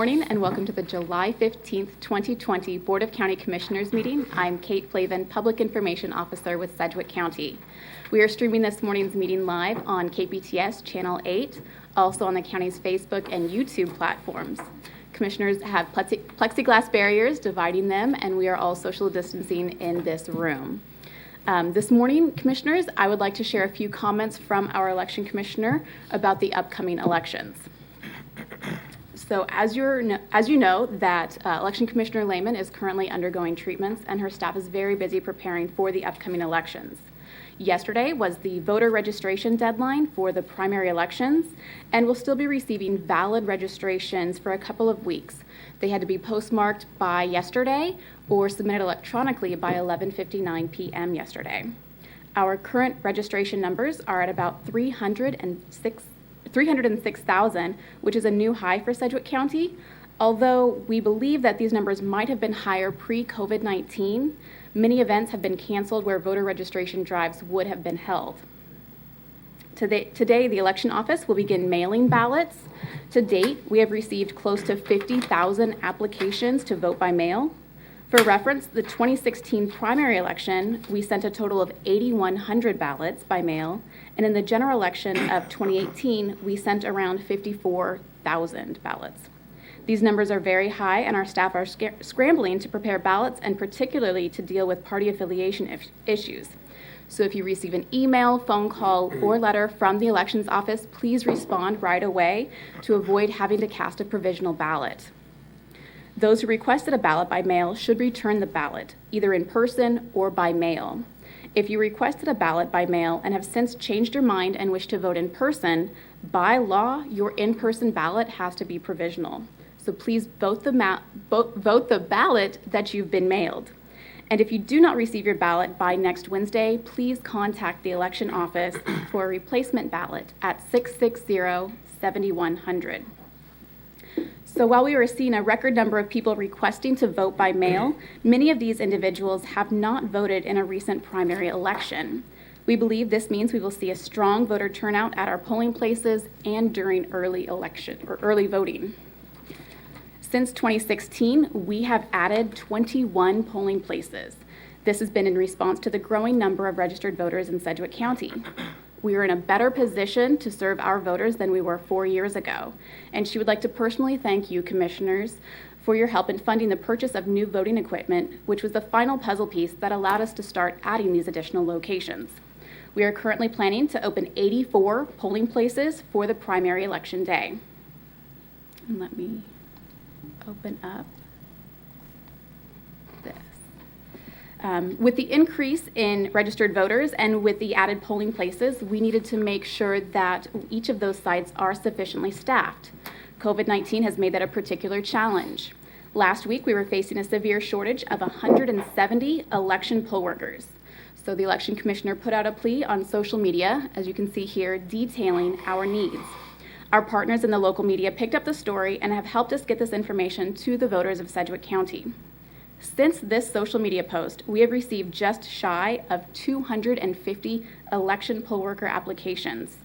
Morning and welcome to the July 15th, 2020 Board of County Commissioners meeting. I'm Kate Flavin, Public Information Officer with Sedgwick County. We are streaming this morning's meeting live on KPTS Channel 8, also on the county's Facebook and YouTube platforms. Commissioners have plexiglass barriers dividing them, and we are all social distancing in this room. This morning, Commissioners, I would like to share a few comments from our election commissioner about the upcoming elections. So as you know, that Election Commissioner Lehman is currently undergoing treatments, and her staff is very busy preparing for the upcoming elections. Yesterday was the voter registration deadline for the primary elections, and we'll still be receiving valid registrations for a couple of weeks. They had to be postmarked by yesterday or submitted electronically by 11:59 p.m. yesterday. Our current registration numbers are at about 306,000, which is a new high for Sedgwick County. Although we believe that these numbers might have been higher pre-COVID-19, many events have been canceled where voter registration drives would have been held. Today, the election office will begin mailing ballots. To date, we have received close to 50,000 applications to vote by mail. For reference, the 2016 primary election, we sent a total of 8,100 ballots by mail, and in the general election of 2018, we sent around 54,000 ballots. These numbers are very high, and our staff are scrambling to prepare ballots and particularly to deal with party affiliation issues. So if you receive an email, phone call, or letter from the elections office, please respond right away to avoid having to cast a provisional ballot. Those who requested a ballot by mail should return the ballot, either in person or by mail. If you requested a ballot by mail and have since changed your mind and wish to vote in person, by law, your in-person ballot has to be provisional. So please vote the ballot that you've been mailed. And if you do not receive your ballot by next Wednesday, please contact the election office for a replacement ballot at 660-7100. So while we were seeing a record number of people requesting to vote by mail, many of these individuals have not voted in a recent primary election. We believe this means we will see a strong voter turnout at our polling places and during early voting. Since 2016, we have added 21 polling places. This has been in response to the growing number of registered voters in Sedgwick County. We are in a better position to serve our voters than we were 4 years ago, and she would like to personally thank you, Commissioners, for your help in funding the purchase of new voting equipment, which was the final puzzle piece that allowed us to start adding these additional locations. We are currently planning to open 84 polling places for the primary election day. And let me open up this. With the increase in registered voters and with the added polling places, we needed to make sure that each of those sites are sufficiently staffed. COVID-19 has made that a particular challenge. Last week, we were facing a severe shortage of 170 election poll workers. So the election commissioner put out a plea on social media, as you can see here, detailing our needs. Our partners in the local media picked up the story and have helped us get this information to the voters of Sedgwick County. Since this social media post, we have received just shy of 250 election poll worker applications.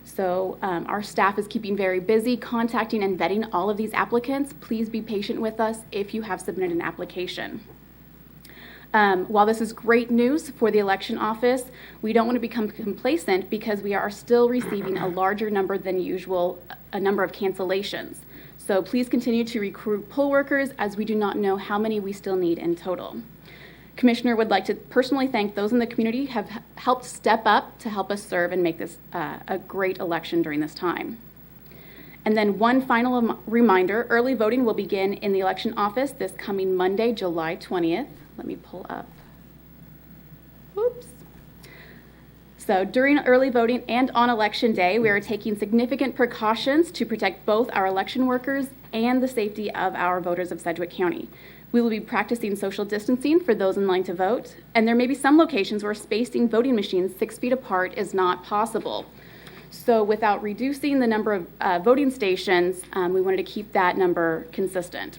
So our staff is keeping very busy contacting and vetting all of these applicants. Please be patient with us if you have submitted an application. While this is great news for the election office, we don't want to become complacent because we are still receiving a larger number than usual, a number of cancellations. So please continue to recruit poll workers as we do not know how many we still need in total. Commissioner would like to personally thank those in the community who have helped step up to help us serve and make this a great election during this time. And then one final reminder, early voting will begin in the election office this coming Monday, July 20th. Let me pull up. Oops. So during early voting and on election day, we are taking significant precautions to protect both our election workers and the safety of our voters of Sedgwick County. We will be practicing social distancing for those in line to vote, and there may be some locations where spacing voting machines 6 feet apart is not possible. So without reducing the number of voting stations, we wanted to keep that number consistent.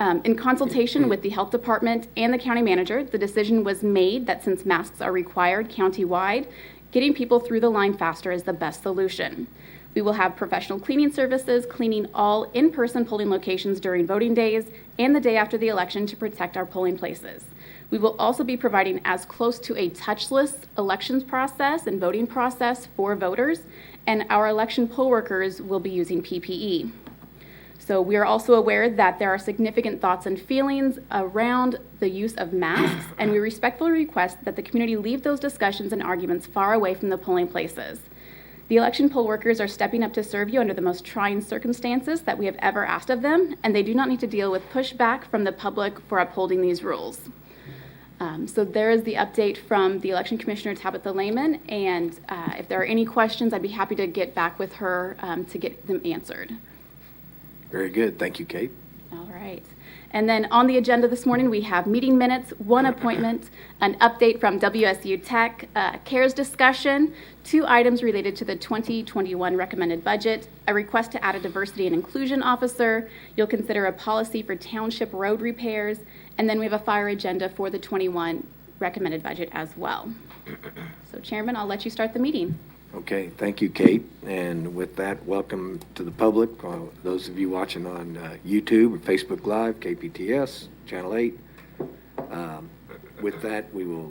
In consultation with the health department and the county manager, the decision was made that since masks are required countywide, getting people through the line faster is the best solution. We will have professional cleaning services cleaning all in-person polling locations during voting days and the day after the election to protect our polling places. We will also be providing as close to a touchless elections process and voting process for voters, and our election poll workers will be using PPE. So we are also aware that there are significant thoughts and feelings around the use of masks, and we respectfully request that the community leave those discussions and arguments far away from the polling places. The election poll workers are stepping up to serve you under the most trying circumstances that we have ever asked of them, and they do not need to deal with pushback from the public for upholding these rules. So there is the update from the Election Commissioner, Tabitha Lehman, and if there are any questions, I'd be happy to get back with her to get them answered. Very good. Thank you, Kate. All right. And then on the agenda this morning, we have meeting minutes, one appointment, an update from WSU Tech, CARES discussion, 2 items related to the 2021 recommended budget, a request to add a diversity and inclusion officer. You'll consider a policy for township road repairs, and then we have a fire agenda for the 21 recommended budget as well. So Chairman, I'll let you start the meeting. Okay, thank you, Kate. And with that, welcome to the public, those of you watching on YouTube or Facebook Live, KPTS, Channel 8. With that, we will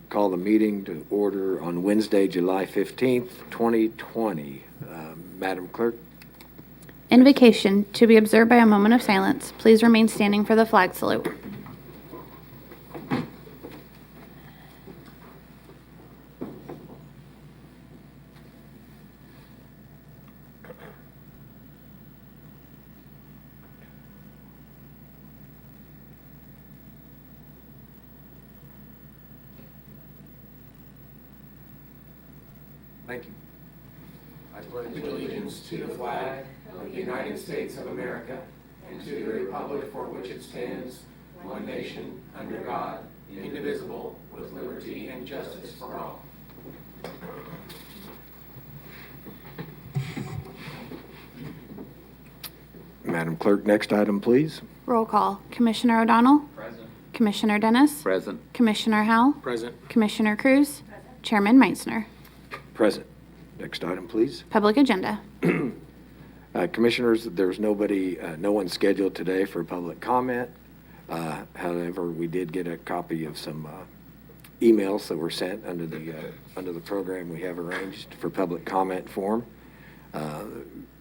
call the meeting to order on Wednesday, July 15th, 2020. Madam Clerk. Invocation to be observed by a moment of silence. Please remain standing for the flag salute. Thank you. I pledge allegiance to the flag of the United States of America and to the republic for which it stands, one nation, under God, indivisible, with liberty and justice for all. Madam Clerk, next item, please. Roll call. Commissioner O'Donnell? Present. Commissioner Dennis? Present. Commissioner Howell? Present. Commissioner Cruz? Chairman Meitzner. Present. Next item, please. Public agenda. Commissioners, there's no one scheduled today for public comment. However, we did get a copy of some emails that were sent under the program we have arranged for public comment form.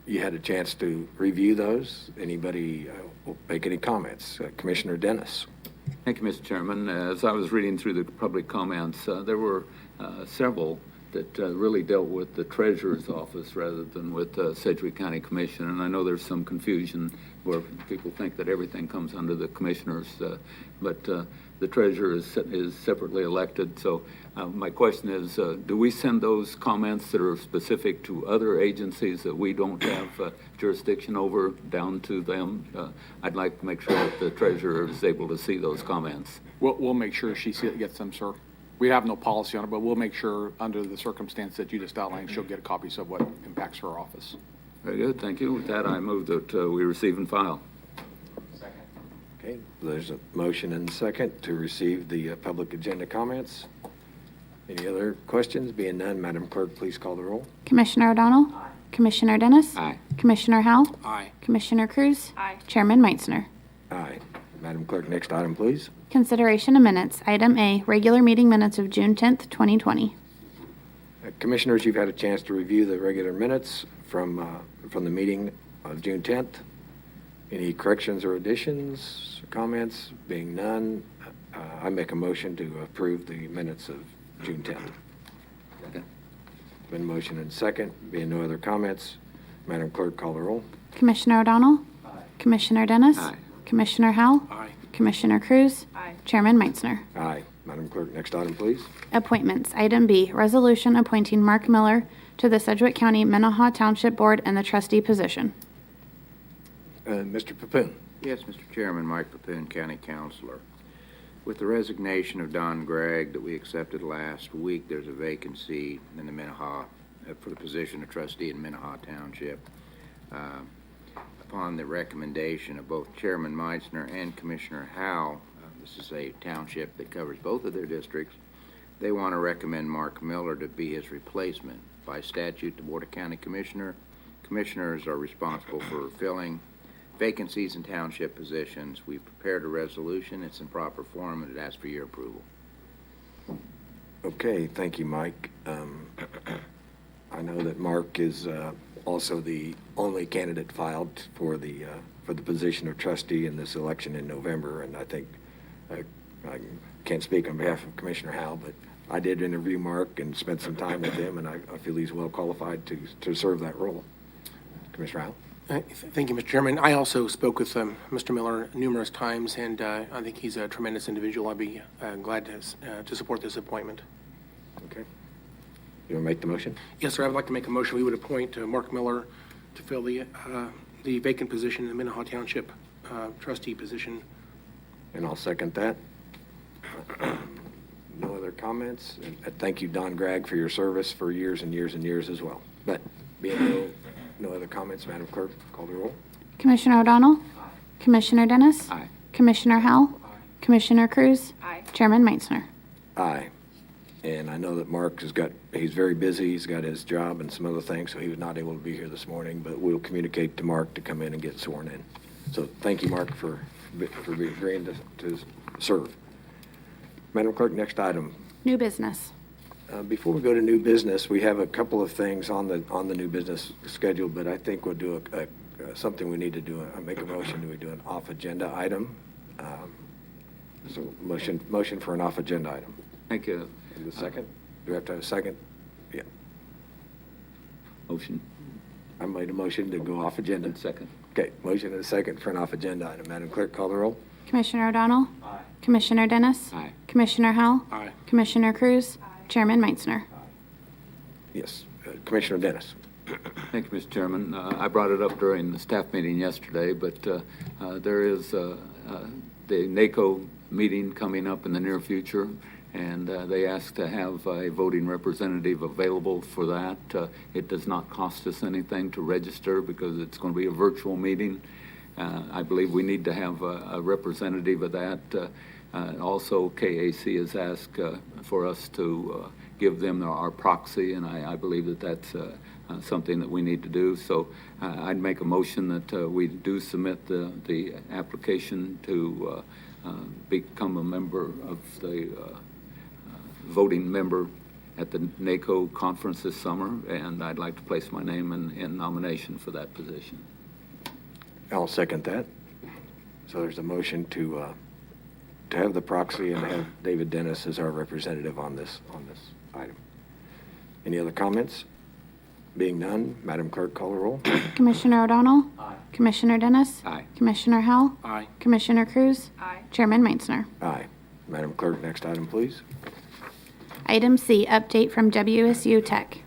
You had a chance to review those. Anybody will make any comments? Commissioner Dennis. Thank you, Mr. Chairman. As I was reading through the public comments, there were several that really dealt with the Treasurer's Office rather than with Sedgwick County Commission. And I know there's some confusion where people think that everything comes under the commissioners, but the Treasurer is separately elected. So my question is, do we send those comments that are specific to other agencies that we don't have jurisdiction over down to them? I'd like to make sure that the Treasurer is able to see those comments. We'll make sure she gets them, sir. We have no policy on it, but we'll make sure under the circumstance that you just outlined, she'll get copies of what impacts her office. Very good, thank you. With that, I move that we receive and file. Second. Okay, there's a motion and a second to receive the public agenda comments. Any other questions? Being none, Madam Clerk, please call the roll. Commissioner O'Donnell? Aye. Commissioner Dennis? Aye. Commissioner Howell? Aye. Commissioner Cruz? Aye. Chairman Meitzner. Aye. Madam Clerk, next item, please. Consideration of minutes. Item A, regular meeting minutes of June 10th, 2020. Commissioners, you've had a chance to review the regular minutes from the meeting of June 10th. Any corrections or additions, comments? Being none, I make a motion to approve the minutes of June 10th. Second. Been motion and second. Being no other comments, Madam Clerk, call the roll. Commissioner O'Donnell? Aye. Commissioner Dennis? Aye. Commissioner Howell? Aye. Commissioner Cruz? Aye. Chairman Meitzner. Aye. Madam Clerk, next item, please. Appointments. Item B, resolution appointing Mark Miller to the Sedgwick County MEITZNER Township Board and the trustee position. Mr. Papoon. Yes, Mr. Chairman, Mike Papoon, County Councilor. With the resignation of Don Gregg that we accepted last week, there's a vacancy in the MEITZNER for the position of trustee in MEITZNER Township. Upon the recommendation of both Chairman Meitzner and Commissioner Howell, this is a township that covers both of their districts, they want to recommend Mark Miller to be his replacement by statute, the Board of County Commissioners are responsible for filling vacancies in township positions. We've prepared a resolution. It's in proper form, and it asks for your approval. Okay, thank you, Mike. I know that Mark is also the only candidate filed for the position of trustee in this election in November, and I think, I can't speak on behalf of Commissioner Howell, but I did interview Mark and spent some time with him, and I feel he's well qualified to serve that role. Commissioner Howell? Thank you, Mr. Chairman. I also spoke with Mr. Miller numerous times, and I think he's a tremendous individual. I'd be glad to support this appointment. Okay. You want to make the motion? Yes, sir. I would like to make a motion. We would appoint Mark Miller to fill the vacant position in the Minneha Township trustee position. And I'll second that. No other comments? And thank you, Don Gregg, for your service for years and years and years as well. But being no other comments, Madam Clerk, call the roll. Commissioner O'Donnell? Commissioner Dennis? Aye. Commissioner Howell? Commissioner Cruz? Aye. Chairman Meitzner. Aye. And I know that Mark he's very busy. He's got his job and some other things, so he was not able to be here this morning, but we'll communicate to Mark to come in and get sworn in. So thank you, Mark, for agreeing to serve. Madam Clerk, next item. New business. Before we go to new business, we have a couple of things on the new business schedule, but I think we'll do something we need to do. Make a motion. Do we do an off-agenda item? So motion for an off-agenda item. Thank you. And the second? Do we have to have a second? Yeah. Motion. I made a motion to go off agenda. And second. Okay, motion and a second for an off agenda item. Madam Clerk, call the roll. Commissioner O'Donnell? Aye. Commissioner Dennis? Aye. Commissioner Howell? Aye. Commissioner Cruz? Chairman Meitzner. Yes, Commissioner Dennis. Thank you, Mr. Chairman. I brought it up during the staff meeting yesterday, but there is the NACO meeting coming up in the near future, and they asked to have a voting representative available for that. It does not cost us anything to register because it's going to be a virtual meeting. I believe we need to have a representative of that. Also, K.S.A. has asked for us to give them our proxy, and I believe that that's something that we need to do. So I'd make a motion that we do submit the application to become a member of the voting member at the NACO conference this summer, and I'd like to place my name in nomination for that position. I'll second that. So there's a motion to have the proxy and have David Dennis as our representative on this item. Any other comments? Being none, Madam Clerk, call the roll. Commissioner O'Donnell? Aye. Commissioner Dennis? Aye. Commissioner Howell? Aye. Commissioner Cruz? Aye. Chairman Meitzner. Aye. Madam Clerk, next item, please. Item C, update from WSU Tech.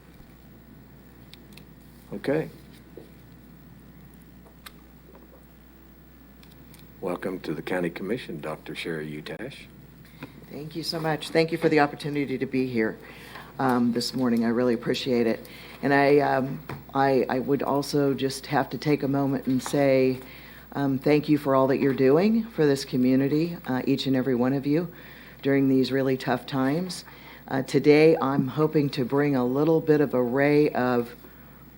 Okay. Welcome to the County Commission, Dr. Sherry Utash. Thank you so much. Thank you for the opportunity to be here this morning. I really appreciate it. And I would also just have to take a moment and say thank you for all that you're doing for this community, each and every one of you, during these really tough times. Today, I'm hoping to bring a little bit of a ray of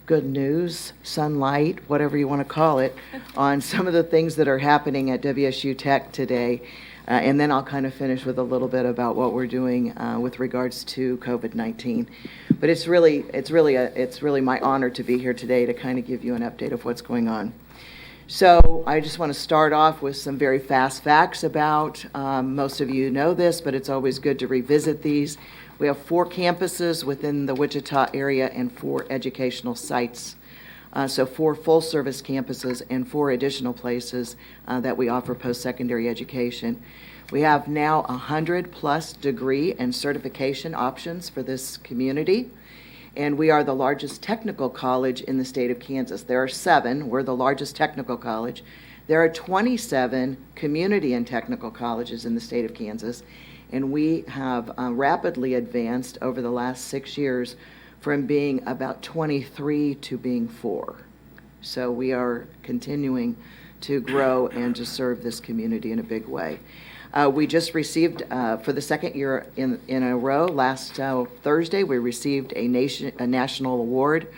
good news, sunlight, whatever you want to call it, on some of the things that are happening at WSU Tech today. And then I'll kind of finish with a little bit about what we're doing with regards to COVID-19. But it's really my honor to be here today to kind of give you an update of what's going on. So I just want to start off with some very fast facts about, most of you know this, but it's always good to revisit these. We have 4 campuses within the Wichita area and 4 educational sites. So 4 full-service campuses and 4 additional places that we offer post-secondary education. We have now 100-plus degree and certification options for this community, and we are the largest technical college in the state of Kansas. There are 7. We're the largest technical college. There are 27 community and technical colleges in the state of Kansas, and we have rapidly advanced over the last 6 years from being about 23 to being 4. So we are continuing to grow and to serve this community in a big way. We just received, for the second year in a row, last Thursday, we received a national award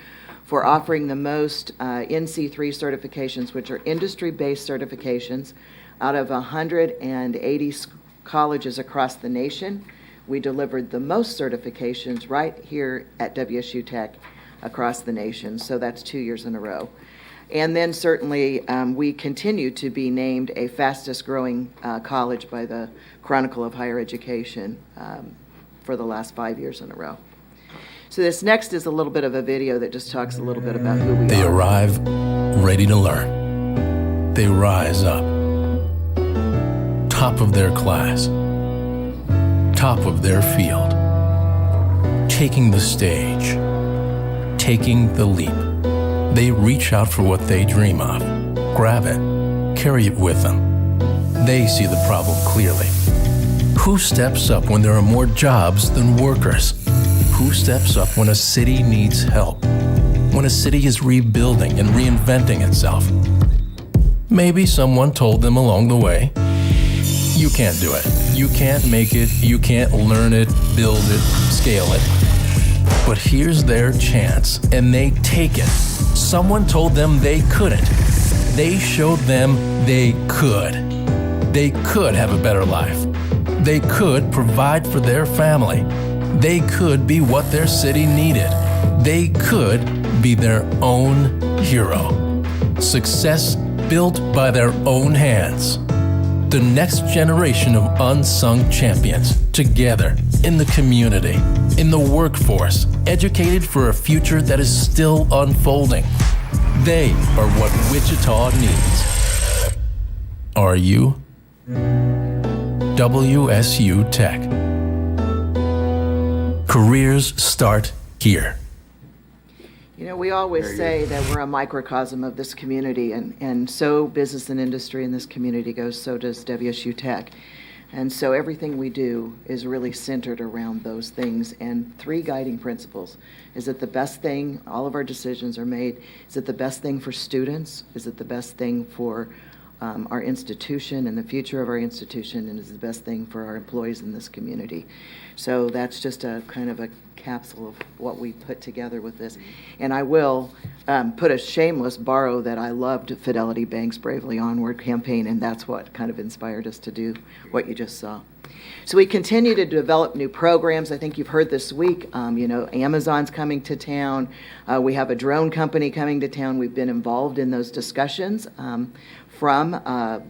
for offering the most NC3 certifications, which are industry-based certifications, out of 180 colleges across the nation. We delivered the most certifications right here at WSU Tech across the nation, so that's 2 years in a row. And then certainly, we continue to be named a fastest growing college by the Chronicle of Higher Education for the last 5 years in a row. So this next is a little bit of a video that just talks a little bit about who we are. They arrive ready to learn. They rise up. Top of their class. Top of their field. Taking the stage. Taking the leap. They reach out for what they dream of, grab it, carry it with them. They see the problem clearly. Who steps up when there are more jobs than workers? Who steps up when a city needs help? When a city is rebuilding and reinventing itself? Maybe someone told them along the way, you can't do it. You can't make it. You can't learn it, build it, scale it. But here's their chance, and they take it. Someone told them they couldn't. They showed them they could. They could have a better life. They could provide for their family. They could be what their city needed. They could be their own hero. Success built by their own hands. The next generation of unsung champions, together, in the community, in the workforce, educated for a future that is still unfolding. They are what Wichita needs. Are you? WSU Tech. Careers start here. You know, we always say that we're a microcosm of this community, and so business and industry in this community goes, so does WSU Tech. And so everything we do is really centered around those things. And three guiding principles. Is it the best thing? All of our decisions are made. Is it the best thing for students? Is it the best thing for our institution and the future of our institution? And is it the best thing for our employees in this community? So that's just a kind of a capsule of what we put together with this. And I will put a shameless borrow that I loved Fidelity Bank's Bravely Onward campaign, and that's what kind of inspired us to do what you just saw. So we continue to develop new programs. I think you've heard this week, Amazon's coming to town. We have a drone company coming to town. We've been involved in those discussions from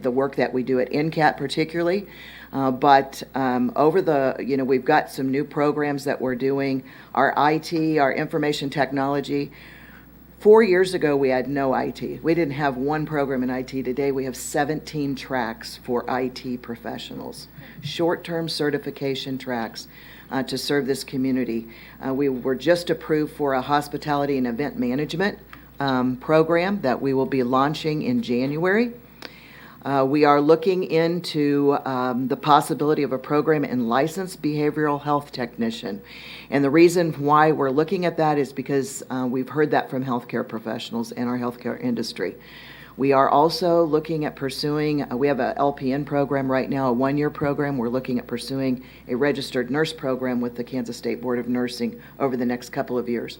the work that we do at NCAT particularly. But over the, we've got some new programs that we're doing. Our IT, our information technology. 4 years ago, we had no IT. We didn't have one program in IT. Today, we have 17 tracks for IT professionals, short-term certification tracks to serve this community. We were just approved for a hospitality and event management program that we will be launching in January. We are looking into the possibility of a program in licensed behavioral health technician. And the reason why we're looking at that is because we've heard that from healthcare professionals in our healthcare industry. We are also looking at pursuing, we have a LPN program right now, a one-year program. We're looking at pursuing a registered nurse program with the Kansas State Board of Nursing over the next couple of years.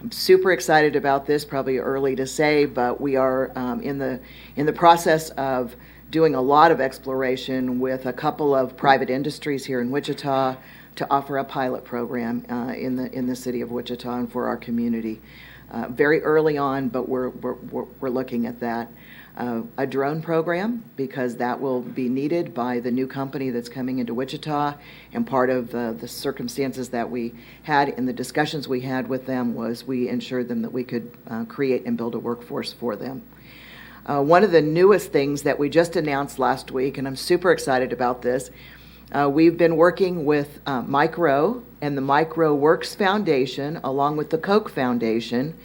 I'm super excited about this, probably early to say, but we are in the process of doing a lot of exploration with a couple of private industries here in Wichita to offer a pilot program in the city of Wichita and for our community. Very early on, but we're looking at that. A drone program, because that will be needed by the new company that's coming into Wichita, and part of the circumstances that we had in the discussions we had with them was we ensured them that we could create and build a workforce for them. One of the newest things that we just announced last week, and I'm super excited about this, we've been working with Mike Rowe and the Mike Rowe Works Foundation along with the Koch Foundation,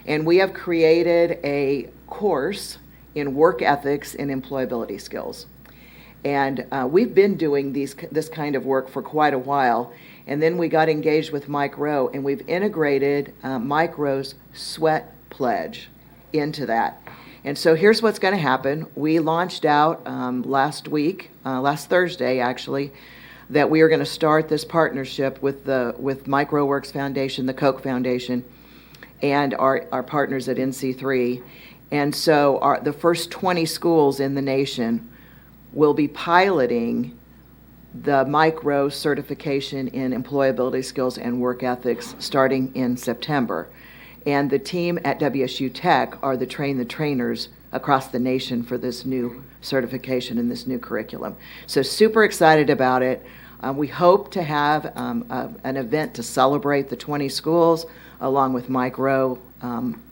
and we have created a course in work ethics and employability skills. And we've been doing this kind of work for quite a while, and then we got engaged with Mike Rowe, and we've integrated Mike Rowe's Sweat Pledge into that. And so here's what's going to happen. We launched out last Thursday actually, that we are going to start this partnership with MicroWorks Foundation, the Koch Foundation, and our partners at NC3. And so the first 20 schools in the nation will be piloting the micro certification in employability skills and work ethics starting in September. And the team at WSU Tech are the trainers across the nation for this new certification and this new curriculum. So super excited about it. We hope to have an event to celebrate the 20 schools along with micro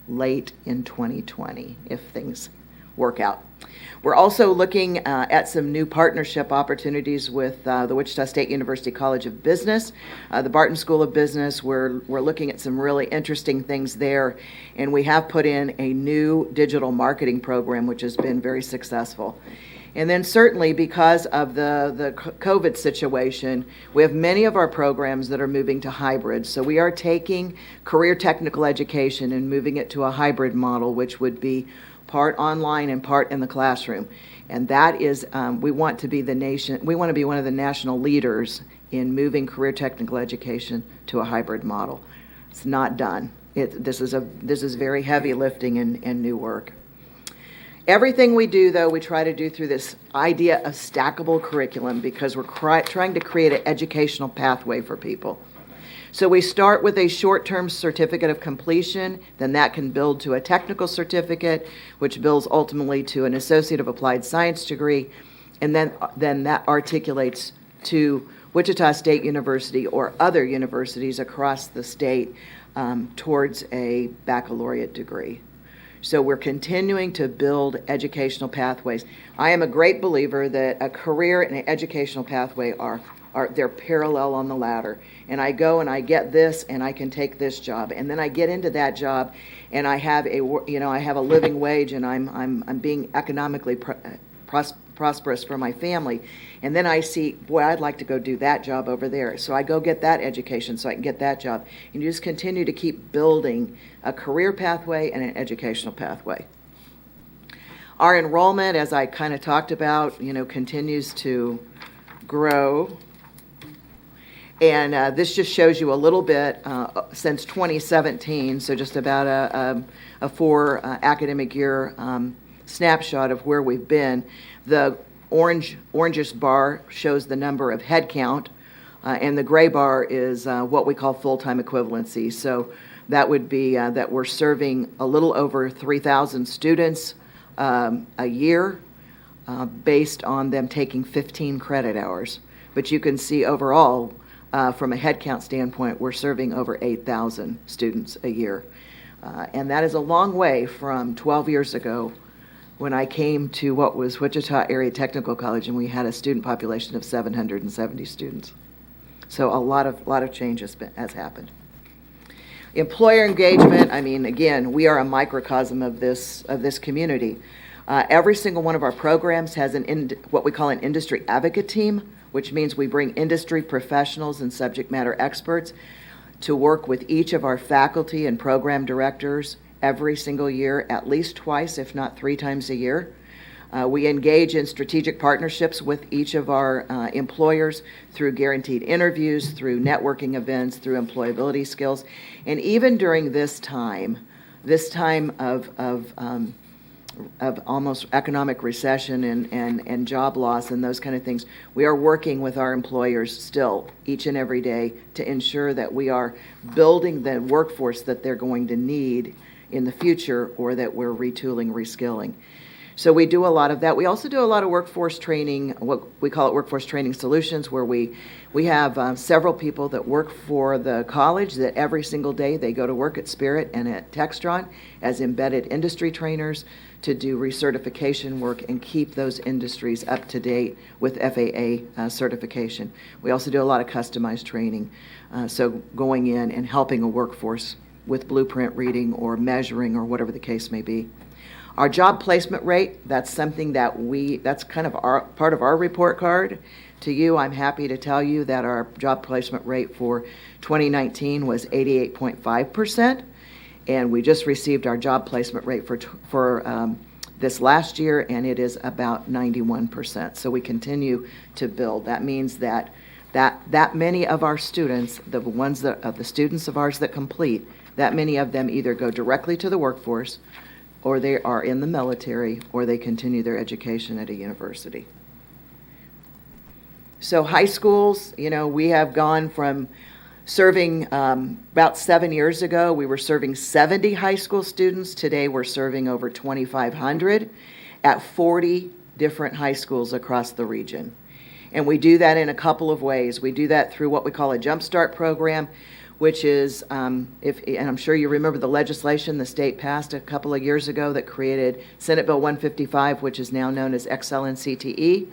late in 2020 if things work out. We're also looking at some new partnership opportunities with the Wichita State University College of Business, the Barton School of Business. We're looking at some really interesting things there, and we have put in a new digital marketing program, which has been very successful. And then certainly because of the COVID situation, we have many of our programs that are moving to hybrid. So we are taking career technical education and moving it to a hybrid model, which would be part online and part in the classroom. And that is, we want to be one of the national leaders in moving career technical education to a hybrid model. It's not done. This is very heavy lifting and new work. Everything we do, though, we try to do through this idea of stackable curriculum because we're trying to create an educational pathway for people. So we start with a short-term certificate of completion, then that can build to a technical certificate, which builds ultimately to an Associate of Applied Science degree, and then that articulates to Wichita State University or other universities across the state towards a baccalaureate degree. So we're continuing to build educational pathways. I am a great believer that a career and an educational pathway they're parallel on the ladder. And I go and I get this and I can take this job. And then I get into that job and I have a living wage and I'm being economically prosperous for my family. And then I see, boy, I'd like to go do that job over there. So I go get that education so I can get that job. And you just continue to keep building a career pathway and an educational pathway. Our enrollment, as I kind of talked about, continues to grow. And this just shows you a little bit since 2017, so just about a 4 academic year snapshot of where we've been. The orangish bar shows the number of head count, and the gray bar is what we call full-time equivalency. So that would be that we're serving a little over 3,000 students a year based on them taking 15 credit hours. But you can see overall, from a headcount standpoint, we're serving over 8,000 students a year. And that is a long way from 12 years ago when I came to what was Wichita Area Technical College, and we had a student population of 770 students. So a lot of change has happened. Employer engagement, again, we are a microcosm of this community. Every single one of our programs has what we call an industry advocate team, which means we bring industry professionals and subject matter experts to work with each of our faculty and program directors every single year, at least twice, if not 3 times a year. We engage in strategic partnerships with each of our employers through guaranteed interviews, through networking events, through employability skills. And even during this time of almost economic recession and job loss and those kind of things, we are working with our employers still each and every day to ensure that we are building the workforce that they're going to need in the future, or that we're retooling, reskilling. So we do a lot of that. We also do a lot of workforce training, what we call it workforce training solutions, where we have several people that work for the college that every single day they go to work at Spirit and at Textron as embedded industry trainers to do recertification work and keep those industries up to date with FAA certification. We also do a lot of customized training, so going in and helping a workforce with blueprint reading or measuring or whatever the case may be. Our job placement rate, that's something that's kind of part of our report card to you. I'm happy to tell you that our job placement rate for 2019 was 88.5%, and we just received our job placement rate for this last year, and it is about 91%. So we continue to build. That means that many of our students, the students of ours that complete, that many of them either go directly to the workforce, or they are in the military, or they continue their education at a university. So high schools, we have gone from serving, about 7 years ago, we were serving 70 high school students. Today, we're serving over 2,500 at 40 different high schools across the region. And we do that in a couple of ways. We do that through what we call a Jump Start program, which is, and I'm sure you remember the legislation the state passed a couple of years ago that created Senate Bill 155, which is now known as Excel in CTE.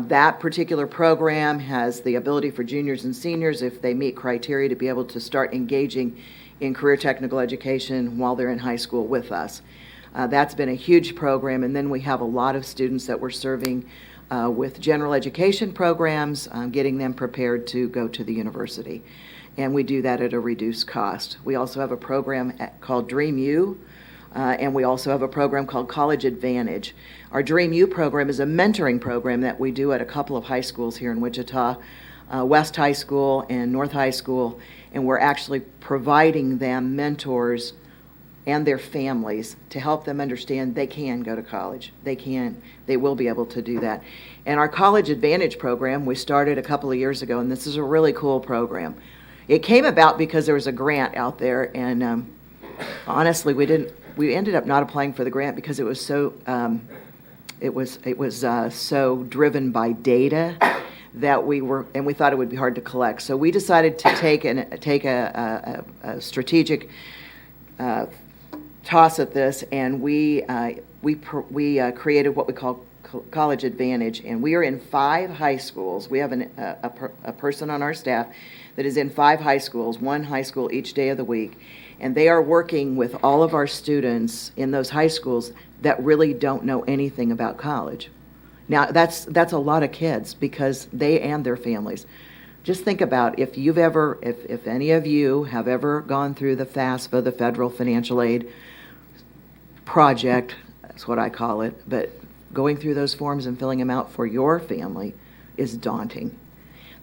That particular program has the ability for juniors and seniors, if they meet criteria, to be able to start engaging in career technical education while they're in high school with us. That's been a huge program, and then we have a lot of students that we're serving with general education programs, getting them prepared to go to the university. And we do that at a reduced cost. We also have a program called Dream U, and we also have a program called College Advantage. Our Dream U program is a mentoring program that we do at a couple of high schools here in Wichita, West High School and North High School, and we're actually providing them mentors and their families to help them understand they can go to college. They will be able to do that. And our College Advantage program, we started a couple of years ago, and this is a really cool program. It came about because there was a grant out there, and honestly, we ended up not applying for the grant because it was so so driven by data that we thought it would be hard to collect. So we decided to take a strategic toss at this, and we created what we call College Advantage, and we are in 5 high schools. We have a person on our staff that is in 5 high schools, 1 high school each day of the week, and they are working with all of our students in those high schools that really don't know anything about college. Now, that's a lot of kids, because they and their families. Just think about if any of you have ever gone through the FAFSA, the Federal Financial Aid Project, that's what I call it, but going through those forms and filling them out for your family is daunting.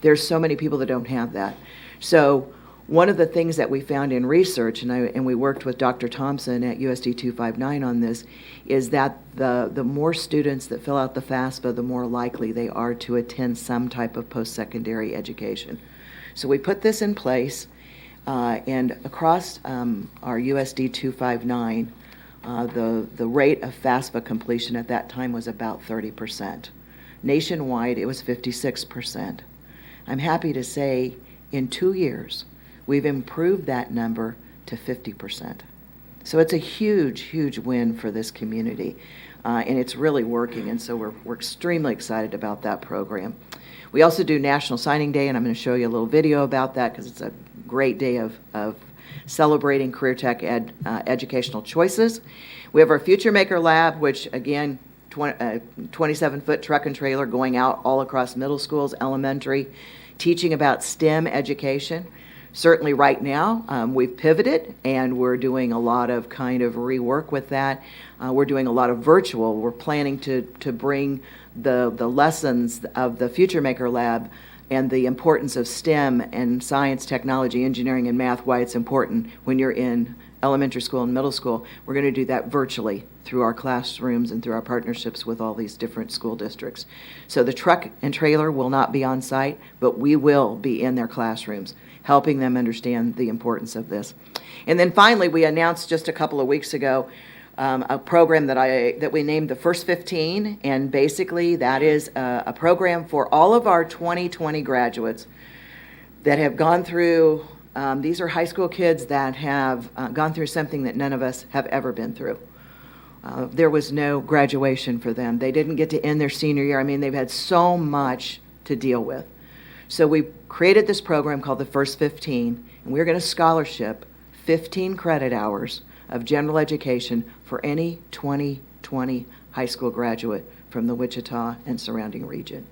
There's so many people that don't have that. So one of the things that we found in research, and we worked with Dr. Thompson at USD 259 on this, is that the more students that fill out the FAFSA, the more likely they are to attend some type of post-secondary education. So we put this in place, and across our USD 259, the rate of FAFSA completion at that time was about 30%. Nationwide, it was 56%. I'm happy to say in 2 years, we've improved that number to 50%. So it's a huge, huge win for this community, and it's really working, and so we're extremely excited about that program. We also do National Signing Day, and I'm going to show you a little video about that because it's a great day of celebrating career tech educational choices. We have our Future Maker Lab, which again, 27-foot truck and trailer going out all across middle schools, elementary, teaching about STEM education. Certainly right now, we've pivoted, and we're doing a lot of kind of rework with that. We're doing a lot of virtual. We're planning to bring the lessons of the Future Maker Lab and the importance of STEM and science, technology, engineering, and math, why it's important when you're in elementary school and middle school. We're going to do that virtually through our classrooms and through our partnerships with all these different school districts. So the truck and trailer will not be on site, but we will be in their classrooms, helping them understand the importance of this. And then finally, we announced just a couple of weeks ago a program that we named the First 15, and basically that is a program for all of our 2020 graduates that have gone through, these are high school kids that have gone through something that none of us have ever been through. There was no graduation for them. They didn't get to end their senior year. I mean, they've had so much to deal with. So we created this program called the First 15, and we're going to scholarship 15 credit hours of general education for any 2020 high school graduate from the Wichita and surrounding region.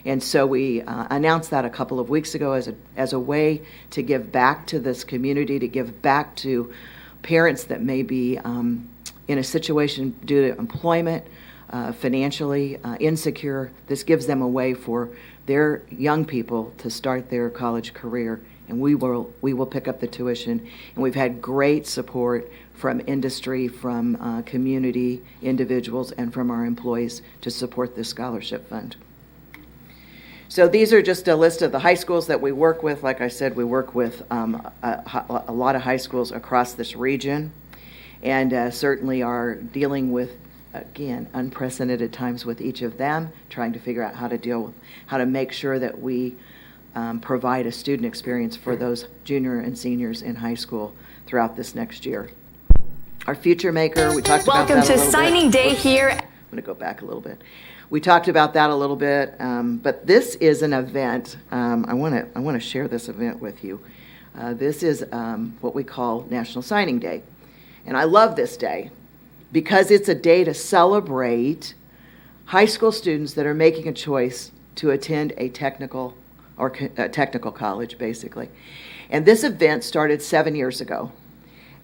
And so we announced that a couple of weeks ago as a way to give back to this community, to give back to parents that may be in a situation due to employment, financially insecure. This gives them a way for their young people to start their college career, and we will pick up the tuition. And we've had great support from industry, from community individuals, and from our employees to support this scholarship fund. So these are just a list of the high schools that we work with. Like I said, we work with a lot of high schools across this region, and certainly are dealing with, again, unprecedented times with each of them, trying to figure out how to make sure that we provide a student experience for those junior and seniors in high school throughout this next year. Our future maker, we talked about that a little bit. Welcome to signing day here. I'm going to go back a little bit. We talked about that a little bit, but this is an event. I want to share this event with you. This is what we call National Signing Day, and I love this day because it's a day to celebrate high school students that are making a choice to attend a technical college, basically. And this event started 7 years ago,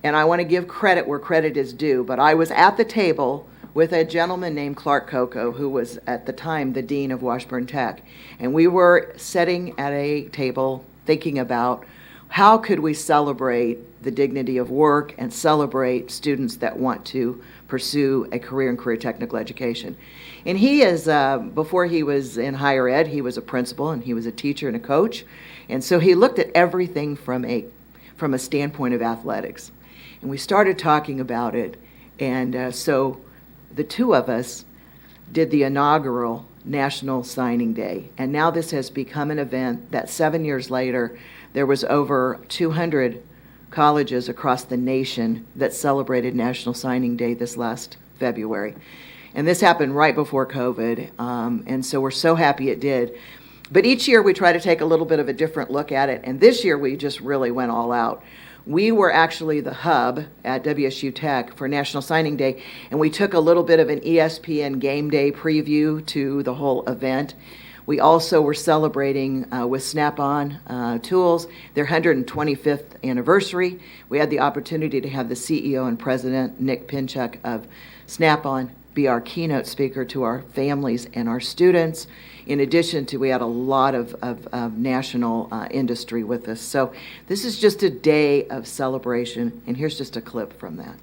and I want to give credit where credit is due. But I was at the table with a gentleman named Clark Coco, who was at the time the dean of Washburn Tech. And we were sitting at a table thinking about how could we celebrate the dignity of work and celebrate students that want to pursue a career in career technical education. And he is, before he was in higher ed, he was a principal and he was a teacher and a coach. And so he looked at everything from a standpoint of athletics. And we started talking about it. And so the two of us did the inaugural National Signing Day. And now this has become an event that 7 years later, there was over 200 colleges across the nation that celebrated National Signing Day this last February. And this happened right before COVID, and so we're so happy it did. But each year we try to take a little bit of a different look at it, and this year we just really went all out. We were actually the hub at WSU Tech for National Signing Day, and we took a little bit of an ESPN game day preview to the whole event. We also were celebrating with Snap-on Tools their 125th anniversary. We had the opportunity to have the CEO and president, Nick Pinchuk of Snap-on, be our keynote speaker to our families and our students. In addition to, we had a lot of national industry with us. So this is just a day of celebration, and here's just a clip from that.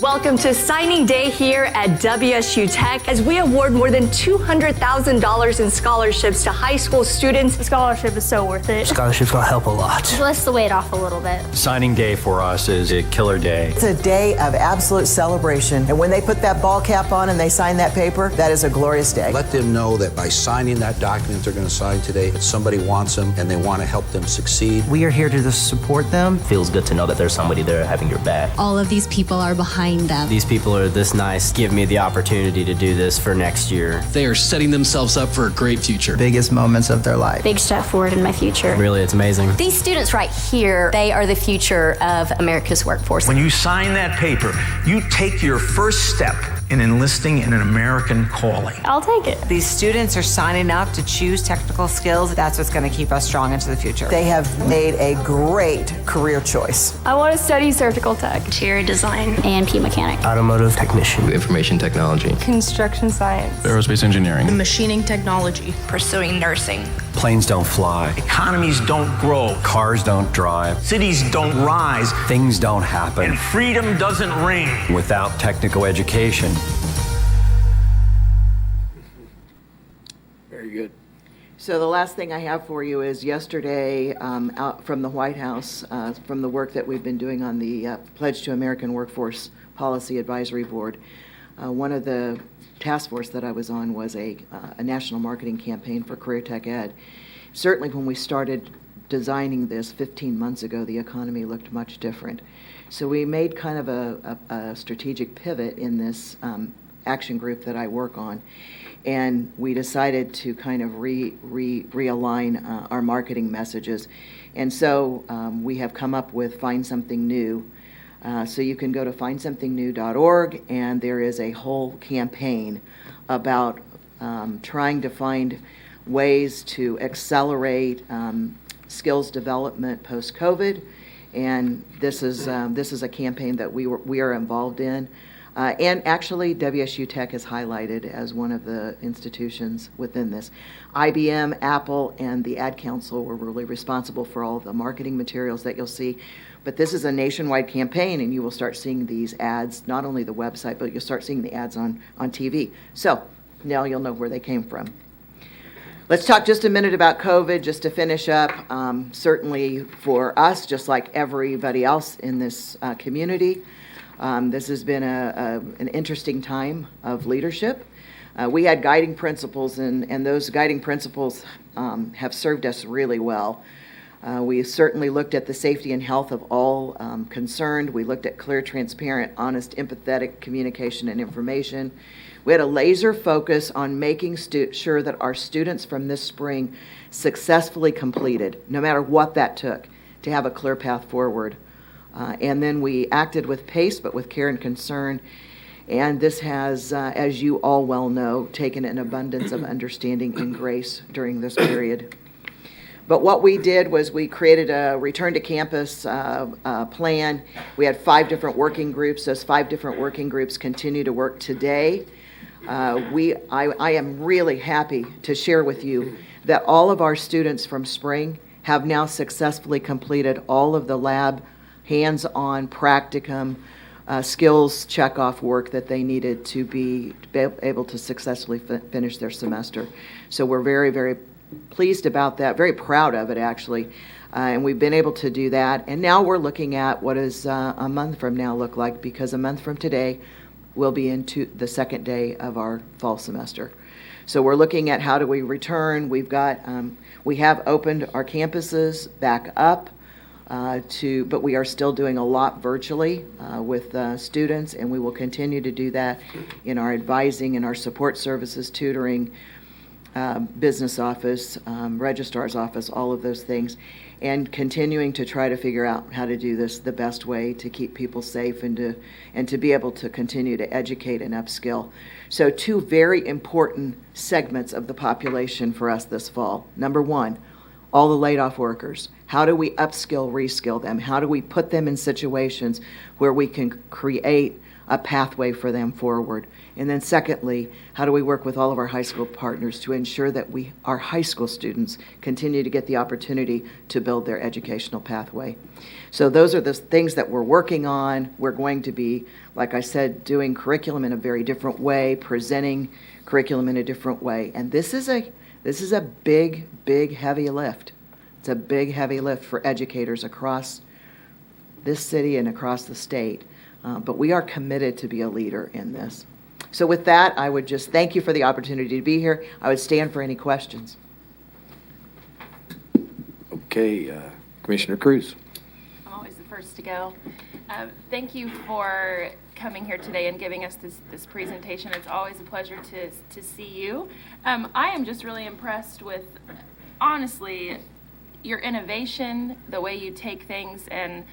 Welcome to signing day here at WSU Tech as we award more than $200,000 in scholarships to high school students. The scholarship is so worth it. Scholarship's gonna help a lot. It lifts the weight off a little bit. Signing day for us is a killer day. It's a day of absolute celebration. And when they put that ball cap on and they sign that paper, that is a glorious day. Let them know that by signing that document they're gonna sign today, that somebody wants them and they wanna help them succeed. We are here to just support them. Feels good to know that there's somebody there having your back. All of these people are behind them. These people are this nice, give me the opportunity to do this for next year. They are setting themselves up for a great future. Biggest moments of their life. Big step forward in my future. Really, it's amazing. These students right here, they are the future of America's workforce. When you sign that paper, you take your first step in enlisting in an American calling. I'll take it. These students are signing up to choose technical skills. That's what's going to keep us strong into the future. They have made a great career choice. I want to study surgical tech, interior design, A&P mechanic, automotive technician, information technology, construction science, aerospace engineering, machining technology, pursuing nursing. Planes don't fly. Economies don't grow. Cars don't drive. Cities don't rise. Things don't happen. And freedom doesn't ring without technical education. Very good. So the last thing I have for you is yesterday out from the White House, from the work that we've been doing on the Pledge to American Workforce Policy Advisory Board. One of the task force that I was on was a national marketing campaign for career tech ed. Certainly when we started designing this 15 months ago, the economy looked much different. So we made kind of a strategic pivot in this action group that I work on. And we decided to kind of realign our marketing messages. And so we have come up with Find Something New. So you can go to findsomethingnew.org, and there is a whole campaign about trying to find ways to accelerate skills development post-COVID And this is a campaign that we are involved in. And actually, WSU Tech is highlighted as one of the institutions within this. IBM, Apple, and the Ad Council were really responsible for all of the marketing materials that you'll see. But this is a nationwide campaign, and you will start seeing these ads, not only the website, but you'll start seeing the ads on TV. So now you'll know where they came from. Let's talk just a minute about COVID, just to finish up. Certainly for us, just like everybody else in this community, this has been an interesting time of leadership. We had guiding principles, and those guiding principles have served us really well. We certainly looked at the safety and health of all concerned. We looked at clear, transparent, honest, empathetic communication and information. We had a laser focus on making sure that our students from this spring successfully completed, no matter what that took, to have a clear path forward. And then we acted with pace, but with care and concern. And this has, as you all well know, taken an abundance of understanding and grace during this period. But what we did was we created a return to campus plan. We had 5 different working groups. Those 5 different working groups continue to work today. I am really happy to share with you that all of our students from spring have now successfully completed all of the lab, hands-on practicum, skills check-off work that they needed to be able to successfully finish their semester. So we're very, very pleased about that, very proud of it actually. And we've been able to do that. And now we're looking at what does a month from now look like, because a month from today, we'll be into the second day of our fall semester. So we're looking at how do we return. We have opened our campuses back up but we are still doing a lot virtually with students, and we will continue to do that in our advising and our support services, tutoring, business office, registrar's office, all of those things, and continuing to try to figure out how to do this the best way to keep people safe and to be able to continue to educate and upskill. So 2 very important segments of the population for us this fall. Number 1, all the laid off workers. How do we upskill, reskill them? How do we put them in situations where we can create a pathway for them forward? And then secondly, how do we work with all of our high school partners to ensure that our high school students continue to get the opportunity to build their educational pathway? So those are the things that we're working on. We're going to be, like I said, doing curriculum in a very different way, presenting curriculum in a different way. And this is a big, big, heavy lift. It's a big, heavy lift for educators across this city and across the state. But we are committed to be a leader in this. So with that, I would just thank you for the opportunity to be here. I would stand for any questions. Okay, Commissioner Cruz. I'm always the first to go. Thank you for coming here today and giving us this presentation. It's always a pleasure to see you. I am just really impressed with, honestly, your innovation, the way you take things, and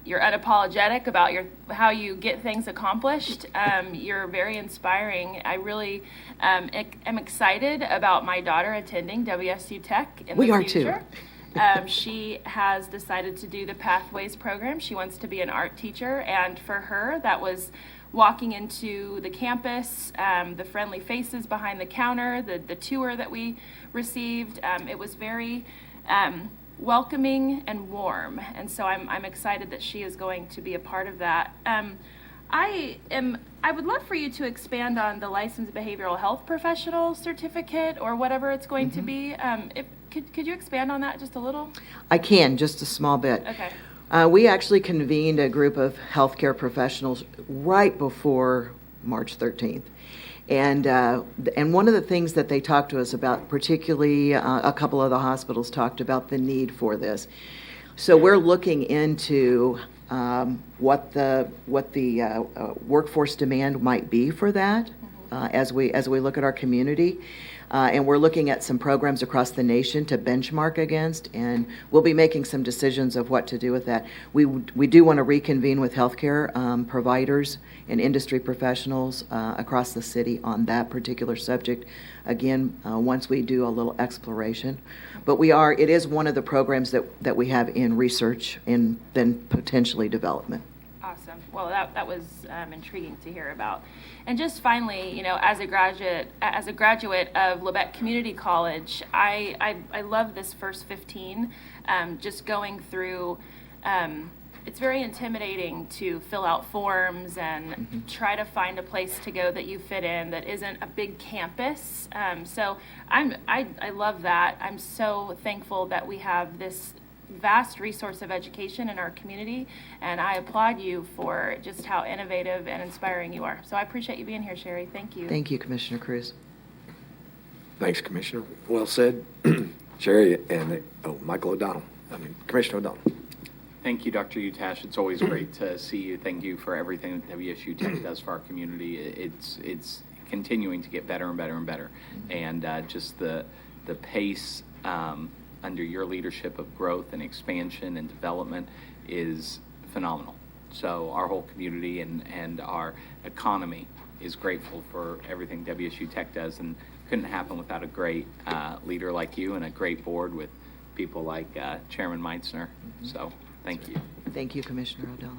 you're unapologetic about how you get things accomplished. You're very inspiring. I really am excited about my daughter attending WSU Tech in the future. We are too. She has decided to do the Pathways program. She wants to be an art teacher, and for her, that was walking into the campus, the friendly faces behind the counter, the tour that we received. It was very welcoming and warm, and so I'm excited that she is going to be a part of that. I would love for you to expand on the licensed behavioral health professional certificate, or whatever it's going to be. Could you expand on that just a little? I can, just a small bit. Okay. We actually convened a group of healthcare professionals right before March 13th. And one of the things that they talked to us about, particularly a couple of the hospitals talked about the need for this. So we're looking into what the workforce demand might be for that. as we look at our community. And we're looking at some programs across the nation to benchmark against, and we'll be making some decisions of what to do with that. We do want to reconvene with healthcare providers and industry professionals across the city on that particular subject, again, once we do a little exploration. But it is one of the programs that we have in research and then potentially development. Awesome. Well, that was intriguing to hear about. And just finally, as a graduate of Lebec Community College, I love this first 15. Just going through, it's very intimidating to fill out forms and try to find a place to go that you fit in that isn't a big campus. So I love that. I'm so thankful that we have this vast resource of education in our community, and I applaud you for just how innovative and inspiring you are. So I appreciate you being here, Sherry. Thank you. Thank you, Commissioner Cruz. Thanks, Commissioner. Well said. Sherry and Commissioner O'Donnell. Thank you, Dr. Utash. It's always great to see you. Thank you for everything that WSU Tech does for our community. It's continuing to get better and better and better. And just the pace under your leadership of growth and expansion and development is phenomenal. So our whole community and our economy is grateful for everything WSU Tech does, and couldn't happen without a great leader like you and a great board with people like Chairman Meitzner. So thank you. Thank you, Commissioner O'Donnell.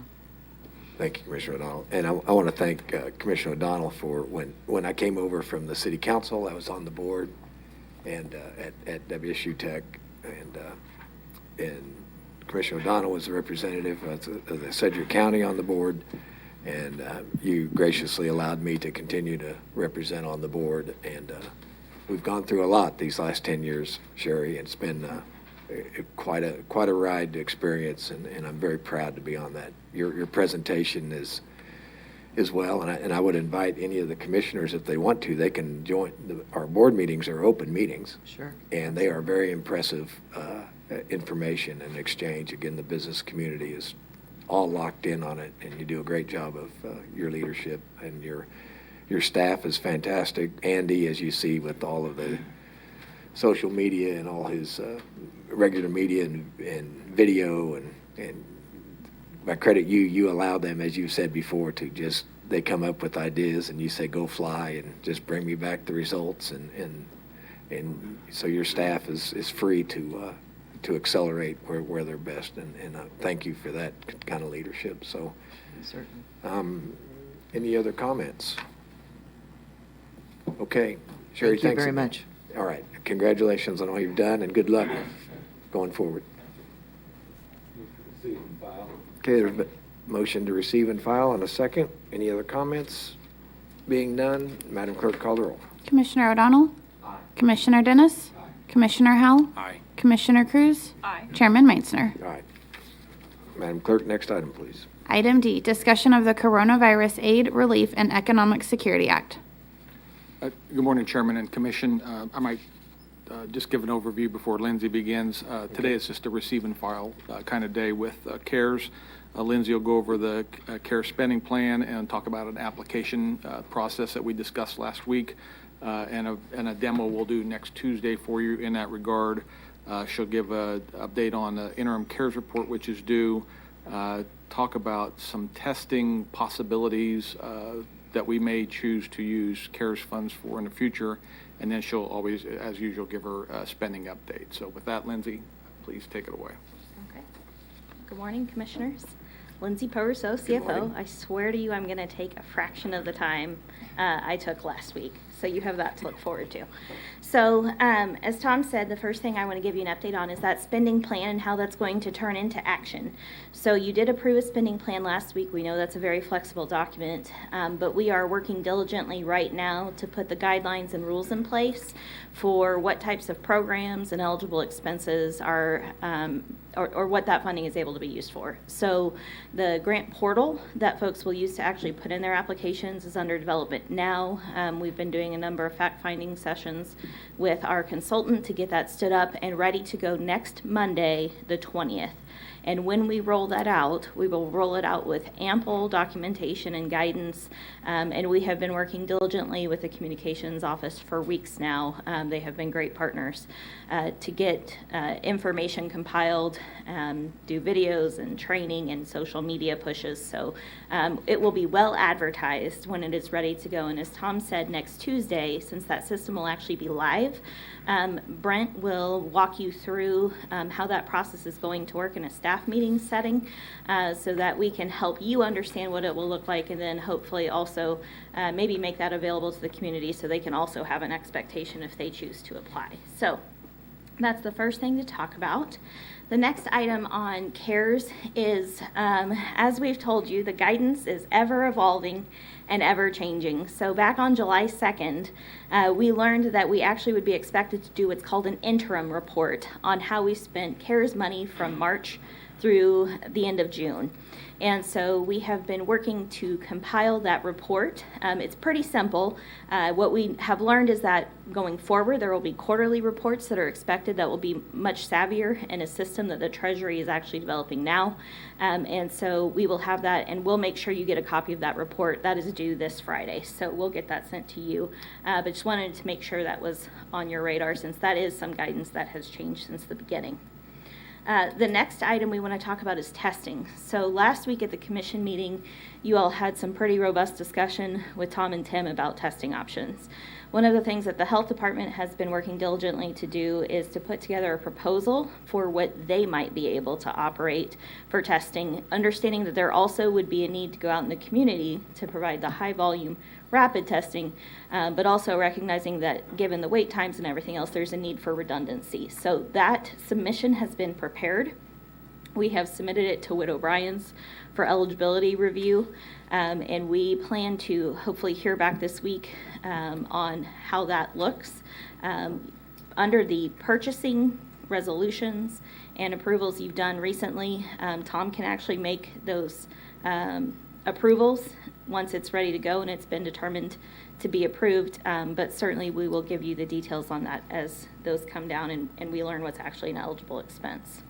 Thank you, Commissioner O'Donnell. And I want to thank Commissioner O'Donnell for when I came over from the City Council, I was on the board and at WSU Tech, and Commissioner O'Donnell was a representative of the Sedgwick County on the board, and you graciously allowed me to continue to represent on the board. And we've gone through a lot these last 10 years, Sherry. It's been quite a ride to experience, and I'm very proud to be on that. Your presentation is well, and I would invite any of the commissioners, if they want to, they can join. Our board meetings are open meetings. Sure. And they are very impressive information and exchange. Again, the business community is all locked in on it, and you do a great job of your leadership, and your staff is fantastic. Andy, as you see with all of the social media and all his regular media and video, and I credit you allow them, as you said before, to just, they come up with ideas and you say, go fly and just bring me back the results. And so your staff is free to accelerate where they're best. And thank you for that kind of leadership. So, certainly. Any other comments? Okay. Sherry, thank you thanks very again. much. All right. Congratulations on all you've done, and good luck going forward. Okay, there's a motion to receive and file and a second. Any other comments? Being none, Madam Clerk, call the roll. Commissioner O'Donnell? Aye. Commissioner Dennis? Aye. Commissioner Howell? Aye. Commissioner Cruz? Aye. Chairman Meitzner? All right. Madam Clerk, next item, please. Item D, discussion of the Coronavirus Aid, Relief, and Economic Security Act. Good morning, Chairman and Commission. I might just give an overview before Lindsay begins. Today is just a receive and file kind of day with CARES. Lindsay will go over the CARES spending plan and talk about an application process that we discussed last week, and a demo we'll do next Tuesday for you in that regard. She'll give an update on the interim CARES report, which is due, talk about some testing possibilities that we may choose to use CARES funds for in the future, and then she'll always, as usual, give her a spending update. So with that, Lindsay, please take it away. Okay. Good morning, Commissioners. Lindsay Poverso, CFO. I swear to you I'm going to take a fraction of the time I took last week, so you have that to look forward to. So as Tom said, the first thing I want to give you an update on is that spending plan and how that's going to turn into action. So you did approve a spending plan last week. We know that's a very flexible document, but we are working diligently right now to put the guidelines and rules in place for what types of programs and eligible expenses are or what that funding is able to be used for. So the grant portal that folks will use to actually put in their applications is under development now. We've been doing a number of fact-finding sessions with our consultant to get that stood up and ready to go next Monday, the 20th. And when we roll that out, we will roll it out with ample documentation and guidance. And we have been working diligently with the communications office for weeks now. They have been great partners to get information compiled, do videos and training and social media pushes. So it will be well advertised when it is ready to go. And as Tom said, next Tuesday, since that system will actually be live, Brent will walk you through how that process is going to work in a staff meeting setting so that we can help you understand what it will look like, and then hopefully also maybe make that available to the community so they can also have an expectation if they choose to apply. So that's the first thing to talk about. The next item on CARES is, as we've told you, the guidance is ever evolving and ever changing. So back on July 2nd, we learned that we actually would be expected to do what's called an interim report on how we spent CARES money from March through the end of June. And so we have been working to compile that report. It's pretty simple. What we have learned is that going forward, there will be quarterly reports that are expected that will be much savvier in a system that the Treasury is actually developing now. And so we will have that, and we'll make sure you get a copy of that report. That is due this Friday, so we'll get that sent to you. But just wanted to make sure that was on your radar, since that is some guidance that has changed since the beginning. The next item we want to talk about is testing. So last week at the commission meeting, you all had some pretty robust discussion with Tom and Tim about testing options. One of the things that the health department has been working diligently to do is to put together a proposal for what they might be able to operate for testing, understanding that there also would be a need to go out in the community to provide the high volume rapid testing, but also recognizing that given the wait times and everything else, there's a need for redundancy. So that submission has been prepared. We have submitted it to Witt O'Brien's for eligibility review, and we plan to hopefully hear back this week on how that looks. Under the purchasing resolutions and approvals you've done recently, Tom can actually make those approvals once it's ready to go and it's been determined to be approved, but certainly we will give you the details on that as those come down and we learn what's actually an eligible expense.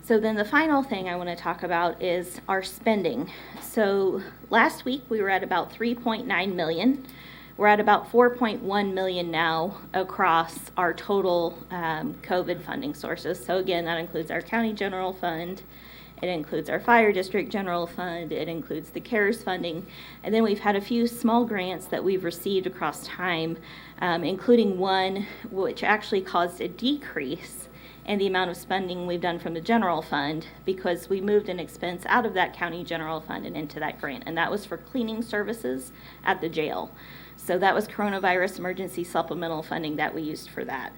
So then the final thing I want to talk about is our spending. So last week we were at about 3.9 million. We're at about 4.1 million now across our total COVID funding sources. So again, that includes our county general fund, it includes our fire district general fund, it includes the CARES funding, and then we've had a few small grants that we've received across time, including one which actually caused a decrease in the amount of spending we've done from the general fund because we moved an expense out of that county general fund and into that grant, and that was for cleaning services at the jail. So that was coronavirus emergency supplemental funding that we used for that.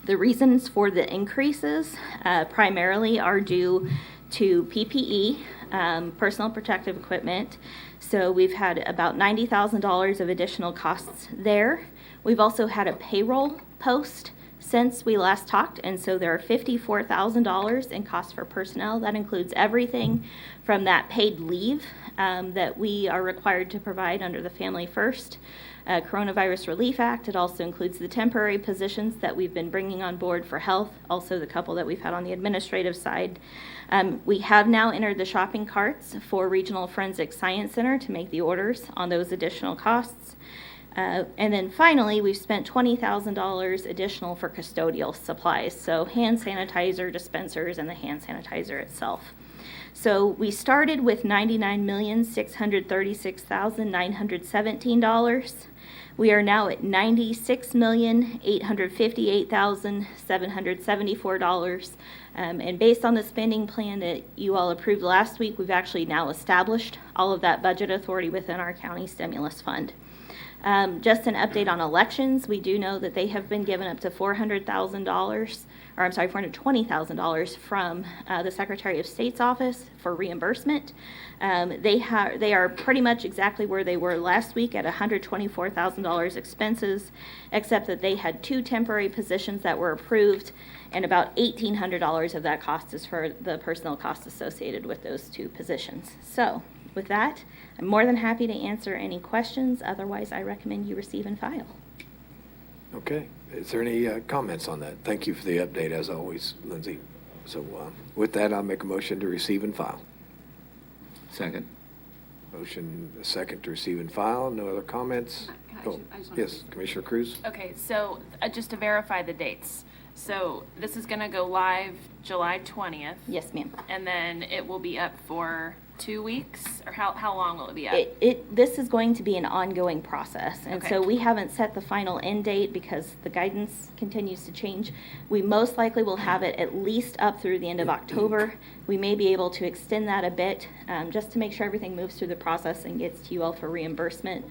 The reasons for the increases primarily are due to PPE, personal protective equipment. So we've had about $90,000 of additional costs there. We've also had a payroll post since we last talked, and so there are $54,000 in costs for personnel. That includes everything from that paid leave that we are required to provide under the Family First Coronavirus Relief Act. It also includes the temporary positions that we've been bringing on board for health, also the couple that we've had on the administrative side. We have now entered the shopping carts for Regional Forensic Science Center to make the orders on those additional costs. And then finally, we've spent $20,000 additional for custodial supplies, so hand sanitizer dispensers and the hand sanitizer itself. So we started with $99,636,917. We are now at $96,858,774. And based on the spending plan that you all approved last week, we've actually now established all of that budget authority within our county stimulus fund. Just an update on elections. We do know that they have been given up to $420,000 from the Secretary of State's office for reimbursement. They are pretty much exactly where they were last week at $124,000 expenses, except that they had 2 temporary positions that were approved, and about $1,800 of that cost is for the personnel costs associated with those 2 positions. So with that, I'm more than happy to answer any questions. Otherwise, I recommend you receive and file. Okay. Is there any comments on that? Thank you for the update, as always, Lindsay. So with that, I'll make a motion to receive and file. Second. Motion second to receive and file. No other comments? Yes, Commissioner Cruz? Okay, so just to verify the dates. So this is going to go live July 20th. Yes, ma'am. And then it will be up for 2 weeks? Or how long will it be up? This is going to be an ongoing process. And Okay. so we haven't set the final end date because the guidance continues to change. We most likely will have it at least up through the end of October. We may be able to extend that a bit just to make sure everything moves through the process and gets to you all for reimbursement.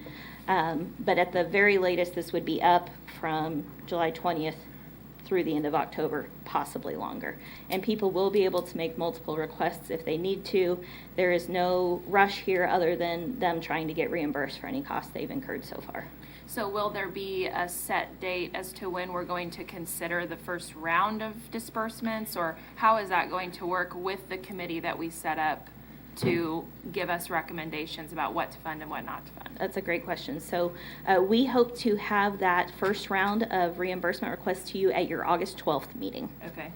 But at the very latest, this would be up from July 20th through the end of October, possibly longer. And people will be able to make multiple requests if they need to. There is no rush here other than them trying to get reimbursed for any costs they've incurred so far. So will there be a set date as to when we're going to consider the first round of disbursements? Or how is that going to work with the committee that we set up to give us recommendations about what to fund and what not to fund? That's a great question. So we hope to have that first round of reimbursement requests to you at your August 12th meeting. Okay.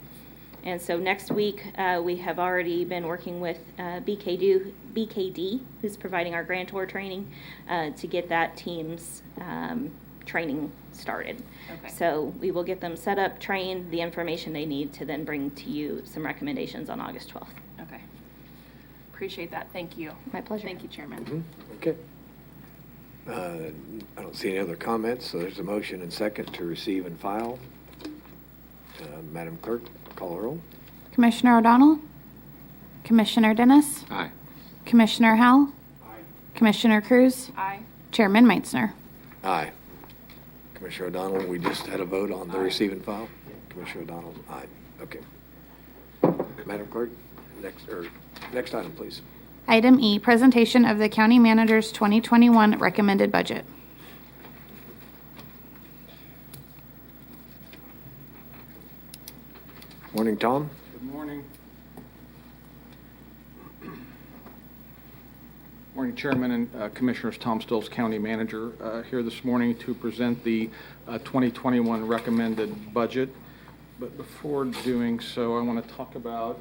And so next week, we have already been working with BKD, who's providing our grantor training, to get that team's training started. Okay. So we will get them set up, trained, the information they need to then bring to you some recommendations on August 12th. Okay. Appreciate that. Thank you. My pleasure. Thank you, Chairman. Okay. I don't see any other comments, so there's a motion and second to receive and file. Madam Clerk, call the roll. Commissioner O'Donnell? Commissioner Dennis? Aye. Commissioner Howell? Commissioner Cruz? Aye. Chairman Meitzner. Aye. Commissioner O'Donnell, we just had a vote on the receive and file. Commissioner O'Donnell, aye. Okay. Madam Clerk, next item, please. Item E, presentation of the county manager's 2021 recommended budget. Morning, Tom. Good morning. Morning, Chairman and Commissioners. Tom Stills, County Manager, here this morning to present the 2021 recommended budget. But before doing so, I want to talk about,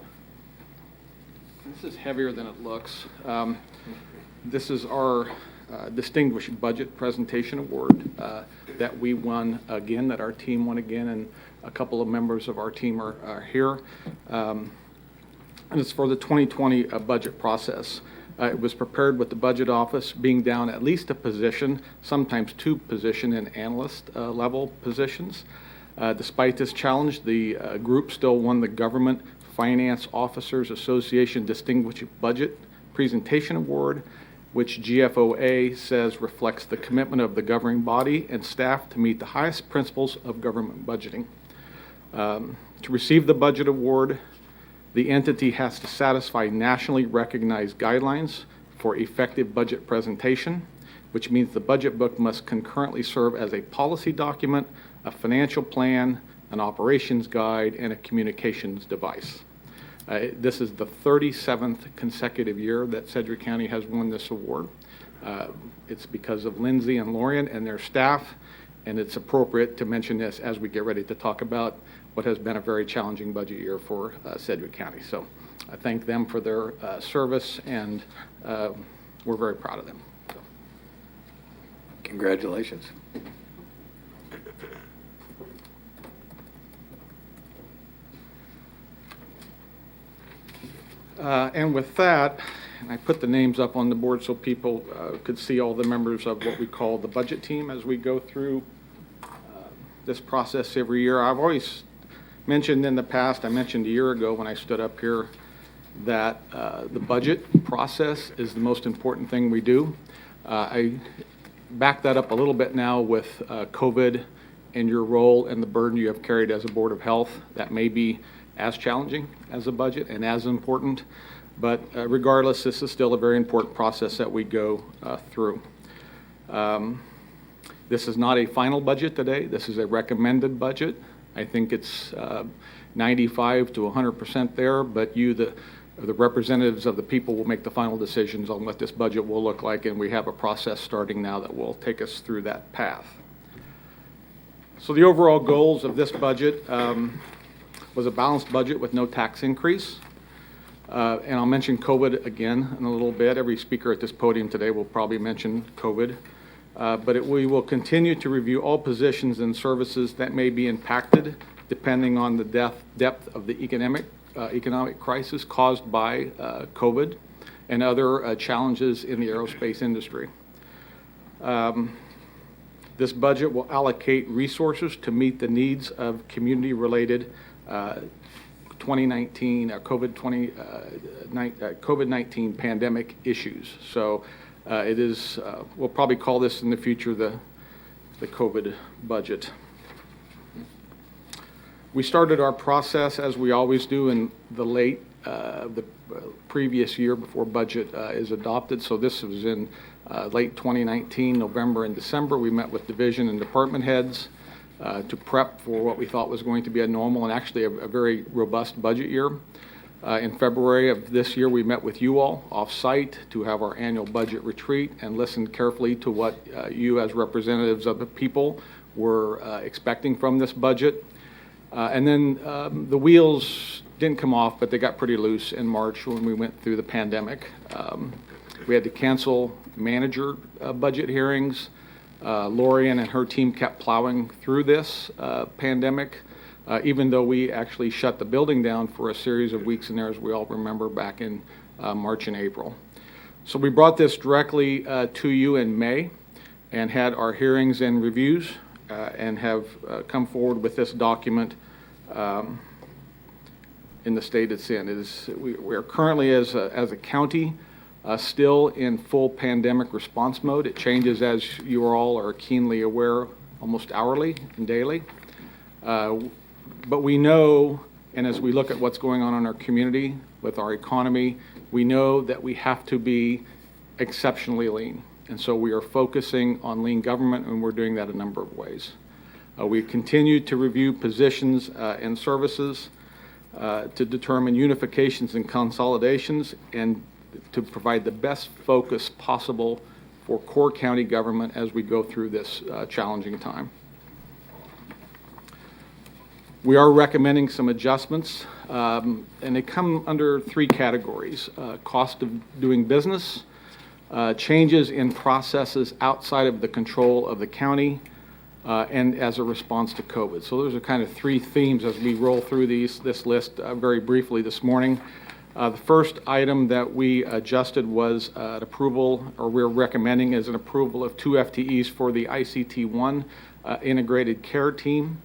this is heavier than it looks. This is our Distinguished Budget Presentation Award that we won again, that our team won again, and a couple of members of our team are here. And it's for the 2020 budget process. It was prepared with the budget office being down at least a position, sometimes two position in analyst level positions. Despite this challenge, the group still won the Government Finance Officers Association Distinguished Budget Presentation Award, which GFOA says reflects the commitment of the governing body and staff to meet the highest principles of government budgeting. To receive the budget award, the entity has to satisfy nationally recognized guidelines for effective budget presentation, which means the budget book must concurrently serve as a policy document, a financial plan, an operations guide, and a communications device. This is the 37th consecutive year that Sedgwick County has won this award. It's because of Lindsay and Lorian and their staff, and it's appropriate to mention this as we get ready to talk about what has been a very challenging budget year for Sedgwick County. So I thank them for their service, and we're very proud of them. So. Congratulations. And with that, and I put the names up on the board so people could see all the members of what we call the budget team as we go through this process every year. I've always mentioned in the past, I mentioned a year ago when I stood up here, that the budget process is the most important thing we do. I back that up a little bit now with COVID and your role and the burden you have carried as a Board of Health. That may be as challenging as a budget and as important, but regardless, this is still a very important process that we go through. This is not a final budget today. This is a recommended budget. I think it's 95 to 100% there, but you, the representatives of the people, will make the final decisions on what this budget will look like, and we have a process starting now that will take us through that path. So the overall goals of this budget, was a balanced budget with no tax increase. And I'll mention COVID again in a little bit. Every speaker at this podium today will probably mention COVID. We will continue to review all positions and services that may be impacted depending on the depth of the economic crisis caused by COVID and other challenges in the aerospace industry. This budget will allocate resources to meet the needs of community-related 2019 COVID-19 pandemic issues. So it is, we'll probably call this in the future the COVID budget. We started our process, as we always do, in the late the previous year before budget is adopted. So this was in late 2019, November and December. We met with division and department heads to prep for what we thought was going to be a normal and actually a very robust budget year. In February of this year, we met with you all off-site to have our annual budget retreat and listened carefully to what you as representatives of the people were expecting from this budget. And then the wheels didn't come off, but they got pretty loose in March when we went through the pandemic. We had to cancel manager budget hearings. Lorian and her team kept plowing through this pandemic, even though we actually shut the building down for a series of weeks in there, as we all remember, back in March and April. So we brought this directly to you in May and had our hearings and reviews and have come forward with this document in the state it's in. We are currently, as a county, still in full pandemic response mode. It changes, as you all are keenly aware, almost hourly and daily. But we know, and as we look at what's going on in our community with our economy, we know that we have to be exceptionally lean. And so we are focusing on lean government, and we're doing that a number of ways. We continue to review positions and services to determine unifications and consolidations and to provide the best focus possible for core county government as we go through this challenging time. We are recommending some adjustments, and they come under three categories: cost of doing business, changes in processes outside of the control of the county, and as a response to COVID. So those are kind of three themes as we roll through this list very briefly this morning. The first item that we adjusted was an approval, or we're recommending is an approval of 2 FTEs for the ICT-1 integrated care team.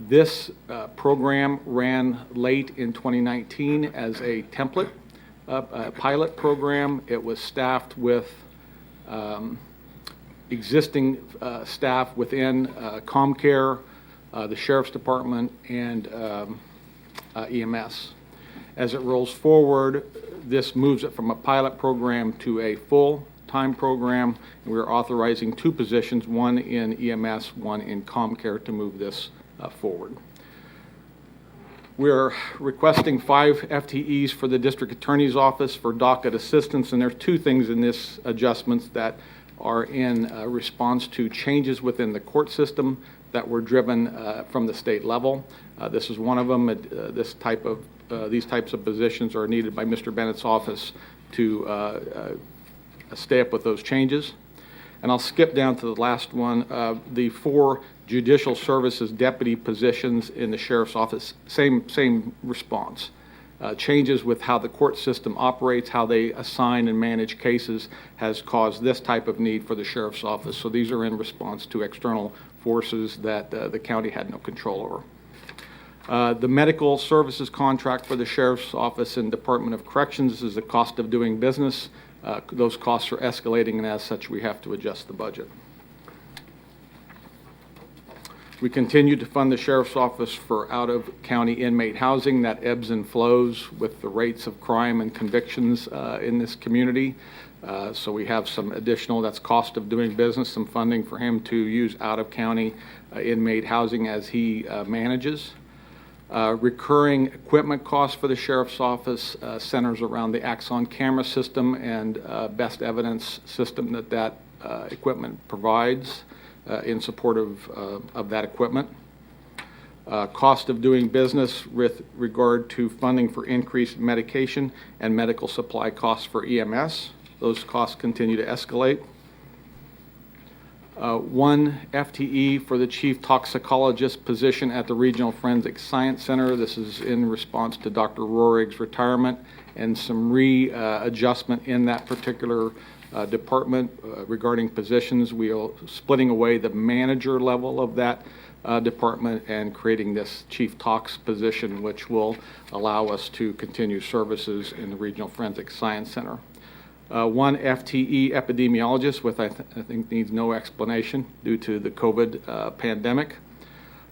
This program ran late in 2019 as a template, a pilot program. It was staffed with existing staff within ComCare, the Sheriff's Department, and EMS. As it rolls forward, this moves it from a pilot program to a full-time program. And we're authorizing 2 positions, one in EMS, one in ComCare, to move this forward. We're requesting 5 FTEs for the District Attorney's Office for docket assistance, and there's 2 things in this adjustments that are in response to changes within the court system that were driven from the state level. This is one of them. These types of positions are needed by Mr. Bennett's office to stay up with those changes. And I'll skip down to the last one. The 4 judicial services deputy positions in the sheriff's office, same response. Changes with how the court system operates, how they assign and manage cases has caused this type of need for the sheriff's office. So these are in response to external forces that the county had no control over. The medical services contract for the sheriff's office and Department of Corrections is the cost of doing business. Those costs are escalating, and as such, we have to adjust the budget. We continue to fund the sheriff's office for out-of-county inmate housing that ebbs and flows with the rates of crime and convictions in this community. So we have some additional, that's cost of doing business, some funding for him to use out-of-county inmate housing as he manages. Recurring equipment costs for the sheriff's office centers around the Axon camera system and best evidence system that equipment provides in support of that equipment. Cost of doing business with regard to funding for increased medication and medical supply costs for EMS. Those costs continue to escalate. 1 FTE for the chief toxicologist position at the Regional Forensic Science Center. This is in response to Dr. Rohrig's retirement and some readjustment in that particular department regarding positions. We are splitting away the manager level of that department and creating this chief tox position, which will allow us to continue services in the Regional Forensic Science Center. 1 FTE epidemiologist, with I think needs no explanation due to the COVID pandemic.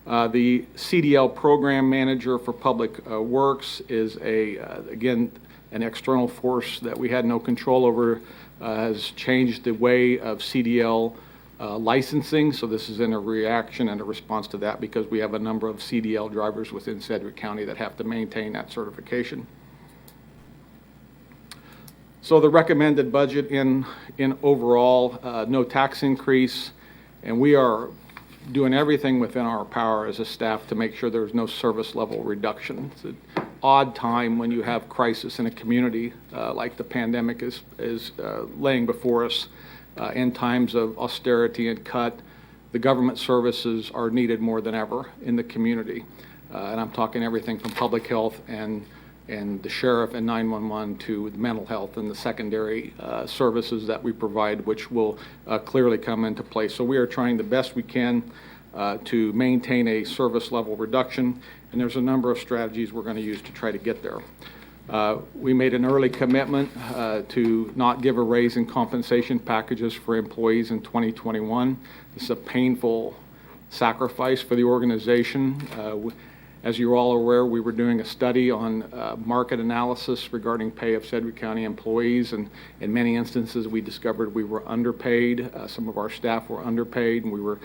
The CDL program manager for Public Works is again, an external force that we had no control over, has changed the way of CDL licensing. So this is in a reaction and a response to that, because we have a number of CDL drivers within Sedgwick County that have to maintain that certification. So the recommended budget in overall, no tax increase, and we are doing everything within our power as a staff to make sure there's no service level reduction. It's an odd time when you have crisis in a community like the pandemic is laying before us. In times of austerity and cut, the government services are needed more than ever in the community. And I'm talking everything from public health and the sheriff and 911 to the mental health and the secondary services that we provide, which will clearly come into place. So we are trying the best we can to maintain a service level reduction, and there's a number of strategies we're going to use to try to get there. We made an early commitment to not give a raise in compensation packages for employees in 2021. This is a painful sacrifice for the organization. As you're all aware, we were doing a study on market analysis regarding pay of Sedgwick County employees, and in many instances we discovered we were underpaid. Some of our staff were underpaid, and we were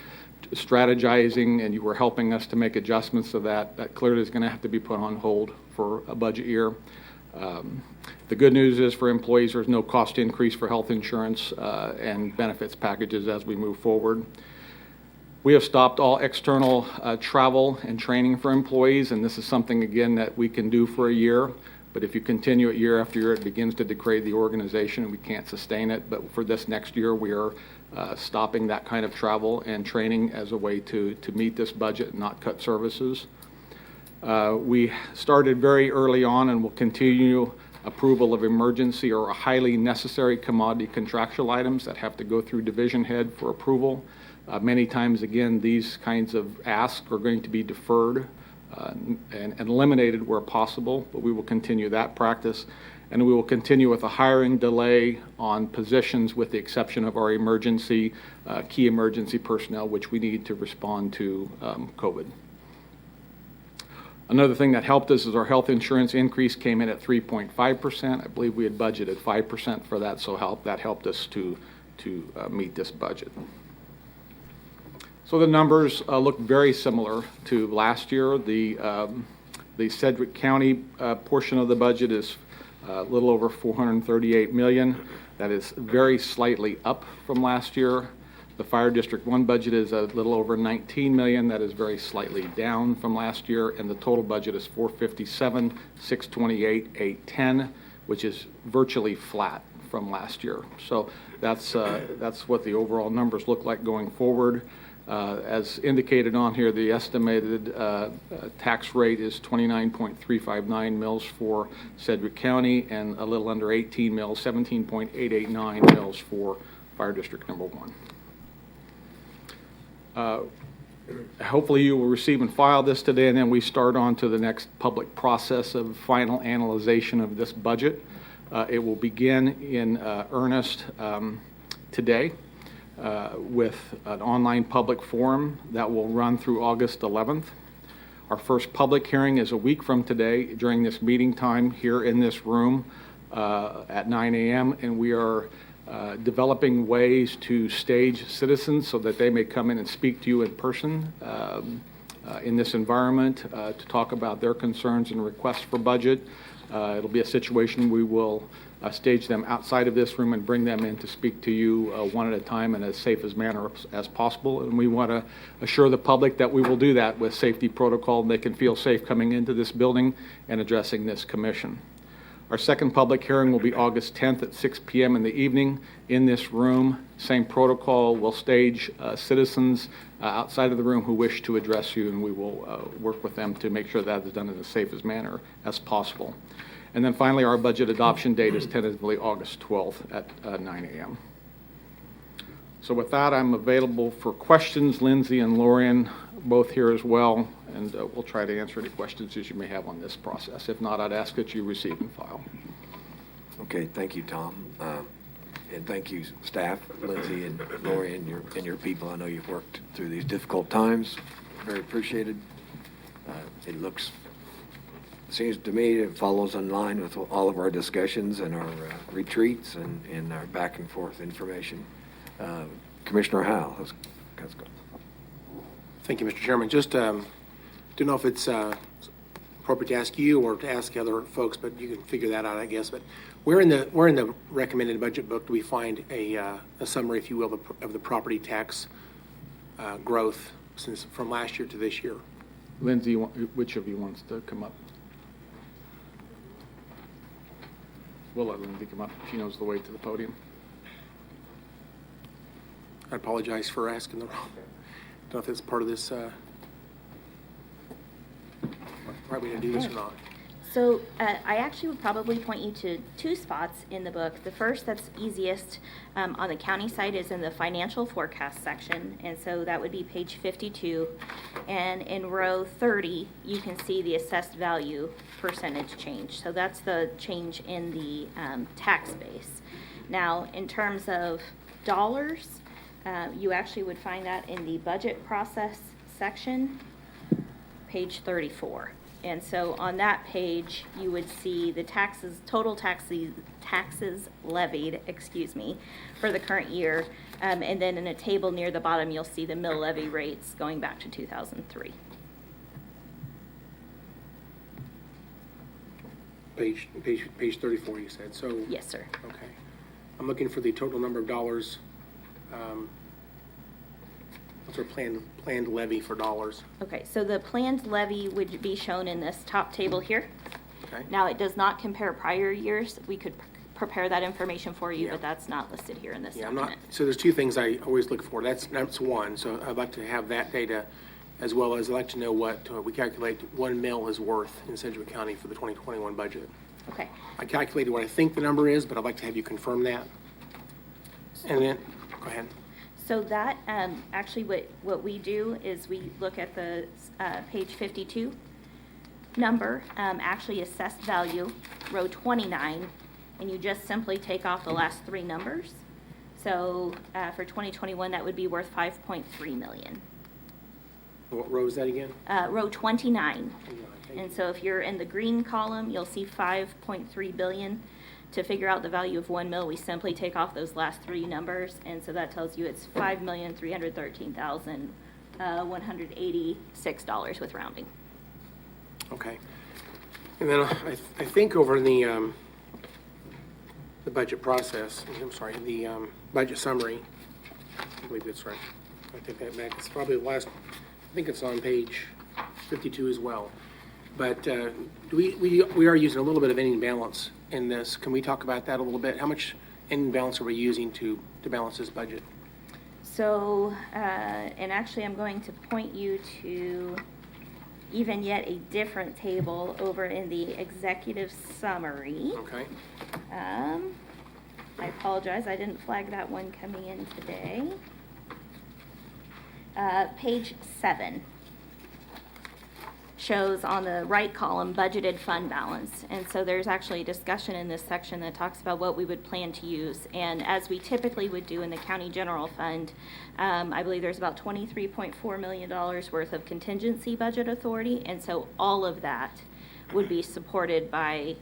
strategizing, and you were helping us to make adjustments to that. That clearly is going to have to be put on hold for a budget year. The good news is for employees, there's no cost increase for health insurance and benefits packages as we move forward. We have stopped all external travel and training for employees, and this is something, again, that we can do for a year. But if you continue it year after year, it begins to degrade the organization, and we can't sustain it. But for this next year, we are stopping that kind of travel and training as a way to meet this budget and not cut services. We started very early on and will continue approval of emergency or highly necessary commodity contractual items that have to go through division head for approval. Many times, again, these kinds of asks are going to be deferred and eliminated where possible, but we will continue that practice. And we will continue with a hiring delay on positions with the exception of our emergency, key emergency personnel, which we need to respond to COVID. Another thing that helped us is our health insurance increase came in at 3.5%. I believe we had budgeted 5% for that, so that helped us to meet this budget. So the numbers look very similar to last year. The Sedgwick County portion of the budget is a little over $438 million. That is very slightly up from last year. The Fire District 1 budget is a little over $19 million. That is very slightly down from last year. And the total budget is $457, $628, $810, which is virtually flat from last year. So that's what the overall numbers look like going forward. As indicated on here, the estimated tax rate is 29.359 mils for Sedgwick County and a little under 18 mils, 17.889 mils for Fire District Number 1. Hopefully you will receive and file this today, and then we start on to the next public process of final analyzation of this budget. It will begin in earnest today. With an online public forum that will run through August 11th. Our first public hearing is a week from today during this meeting time here in this room at 9 a.m. and we are developing ways to stage citizens so that they may come in and speak to you in person in this environment to talk about their concerns and requests for budget. It'll be a situation we will stage them outside of this room and bring them in to speak to you one at a time in as safe as manner as possible. And we want to assure the public that we will do that with safety protocol, and they can feel safe coming into this building and addressing this commission. Our second public hearing will be August 10th at 6 p.m. in the evening in this room. Same protocol. We'll stage citizens outside of the room who wish to address you, and we will work with them to make sure that is done in as safe as manner as possible. And then finally, our budget adoption date is tentatively August 12th at 9 a.m. So with that, I'm available for questions. Lindsay and Lorian both here as well, and we'll try to answer any questions as you may have on this process. If not, I'd ask that you receive and file. Okay, thank you, Tom. And thank you, staff, Lindsay and Lorian, and your people. I know you've worked through these difficult times. Very appreciated. It seems to me it follows in line with all of our discussions and our retreats and our back and forth information. Commissioner Howell, let's go. Thank you, Mr. Chairman. Just don't know if it's appropriate to ask you or to ask other folks, but you can figure that out, I guess. But where in the recommended budget book do we find a summary, if you will, of the property tax growth since from last year to this year? Lindsay, which of you wants to come up? We'll let Lindsay come up. She knows the way to the podium. I apologize for asking the wrong. Don't know if it's part of this. Right way to do this or not. So I actually would probably point you to two spots in the book. The first that's easiest on the county side is in the financial forecast section, and so that would be page 52. And in row 30, you can see the assessed value percentage change. So that's the change in the tax base. Now, in terms of dollars, you actually would find that in the budget process section, page 34. And so on that page, you would see the total taxes levied, for the current year. And then in a table near the bottom, you'll see the mill levy rates going back to 2003. Page 34, you said. So yes, sir. Okay. I'm looking for the total number of dollars. What's our planned levy for dollars? Okay, so the planned levy would be shown in this top table here. Okay. Now, it does not compare prior years. We could prepare that information for you, but that's not listed here in this document. So there's two things I always look for. That's one. So I'd like to have that data, as well as I'd like to know what we calculate 1 mil is worth in Sedgwick County for the 2021 budget. Okay. I calculated what I think the number is, but I'd like to have you confirm that. And then, go ahead. So that, actually what we do is we look at the page 52 number, actually assessed value, row 29, and you just simply take off the last three numbers. So for 2021, that would be worth $5.3 million. What row is that again? Row 29. And so if you're in the green column, you'll see $5.3 billion. To figure out the value of 1 mil, we simply take off those last three numbers, and so that tells you it's $5,313,186 with rounding. Okay. And then I think over in the budget process, the budget summary, I believe that's right. I take that back. It's probably the last, I think it's on page 52 as well. But we are using a little bit of ending balance in this. Can we talk about that a little bit? How much ending balance are we using to balance this budget? So, and actually I'm going to point you to even yet a different table over in the executive summary. Okay. I apologize, I didn't flag that one coming in today. Page 7. Shows on the right column budgeted fund balance, and so there's actually a discussion in this section that talks about what we would plan to use. And as we typically would do in the county general fund, I believe there's about $23.4 million worth of contingency budget authority, and so all of that would be supported by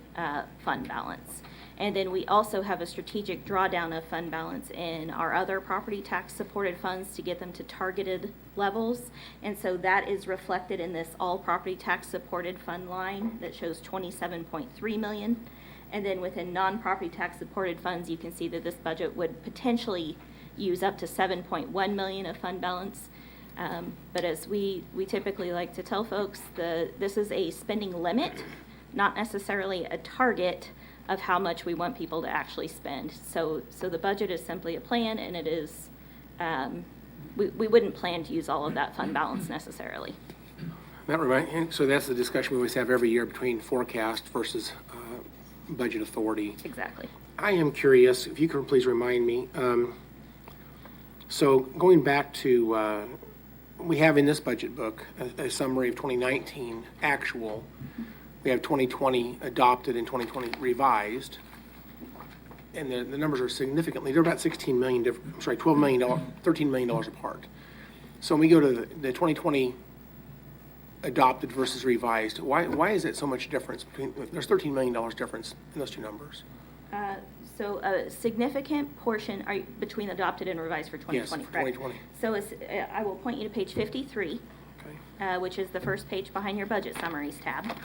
fund balance. And then we also have a strategic drawdown of fund balance in our other property tax supported funds to get them to targeted levels. And so that is reflected in this all property tax supported fund line that shows $27.3 million. And then within non-property tax supported funds, you can see that this budget would potentially use up to $7.1 million of fund balance. But as we typically like to tell folks, this is a spending limit, not necessarily a target of how much we want people to actually spend. So the budget is simply a plan, and it is, we wouldn't plan to use all of that fund balance necessarily. So that's the discussion we always have every year between forecast versus budget authority. Exactly. I am curious, if you could please remind me, so going back to, we have in this budget book a summary of 2019 actual. We have 2020 adopted and 2020 revised. And the numbers are significantly, they're about $16 million, $12 million, $13 million apart. So when we go to the 2020 adopted versus revised, why is it so much difference between, there's $13 million difference in those two numbers? So a significant portion between adopted and revised for 2020, yes, correct? 2020. So I will point you to page 53, which is the first page behind your budget summaries tab.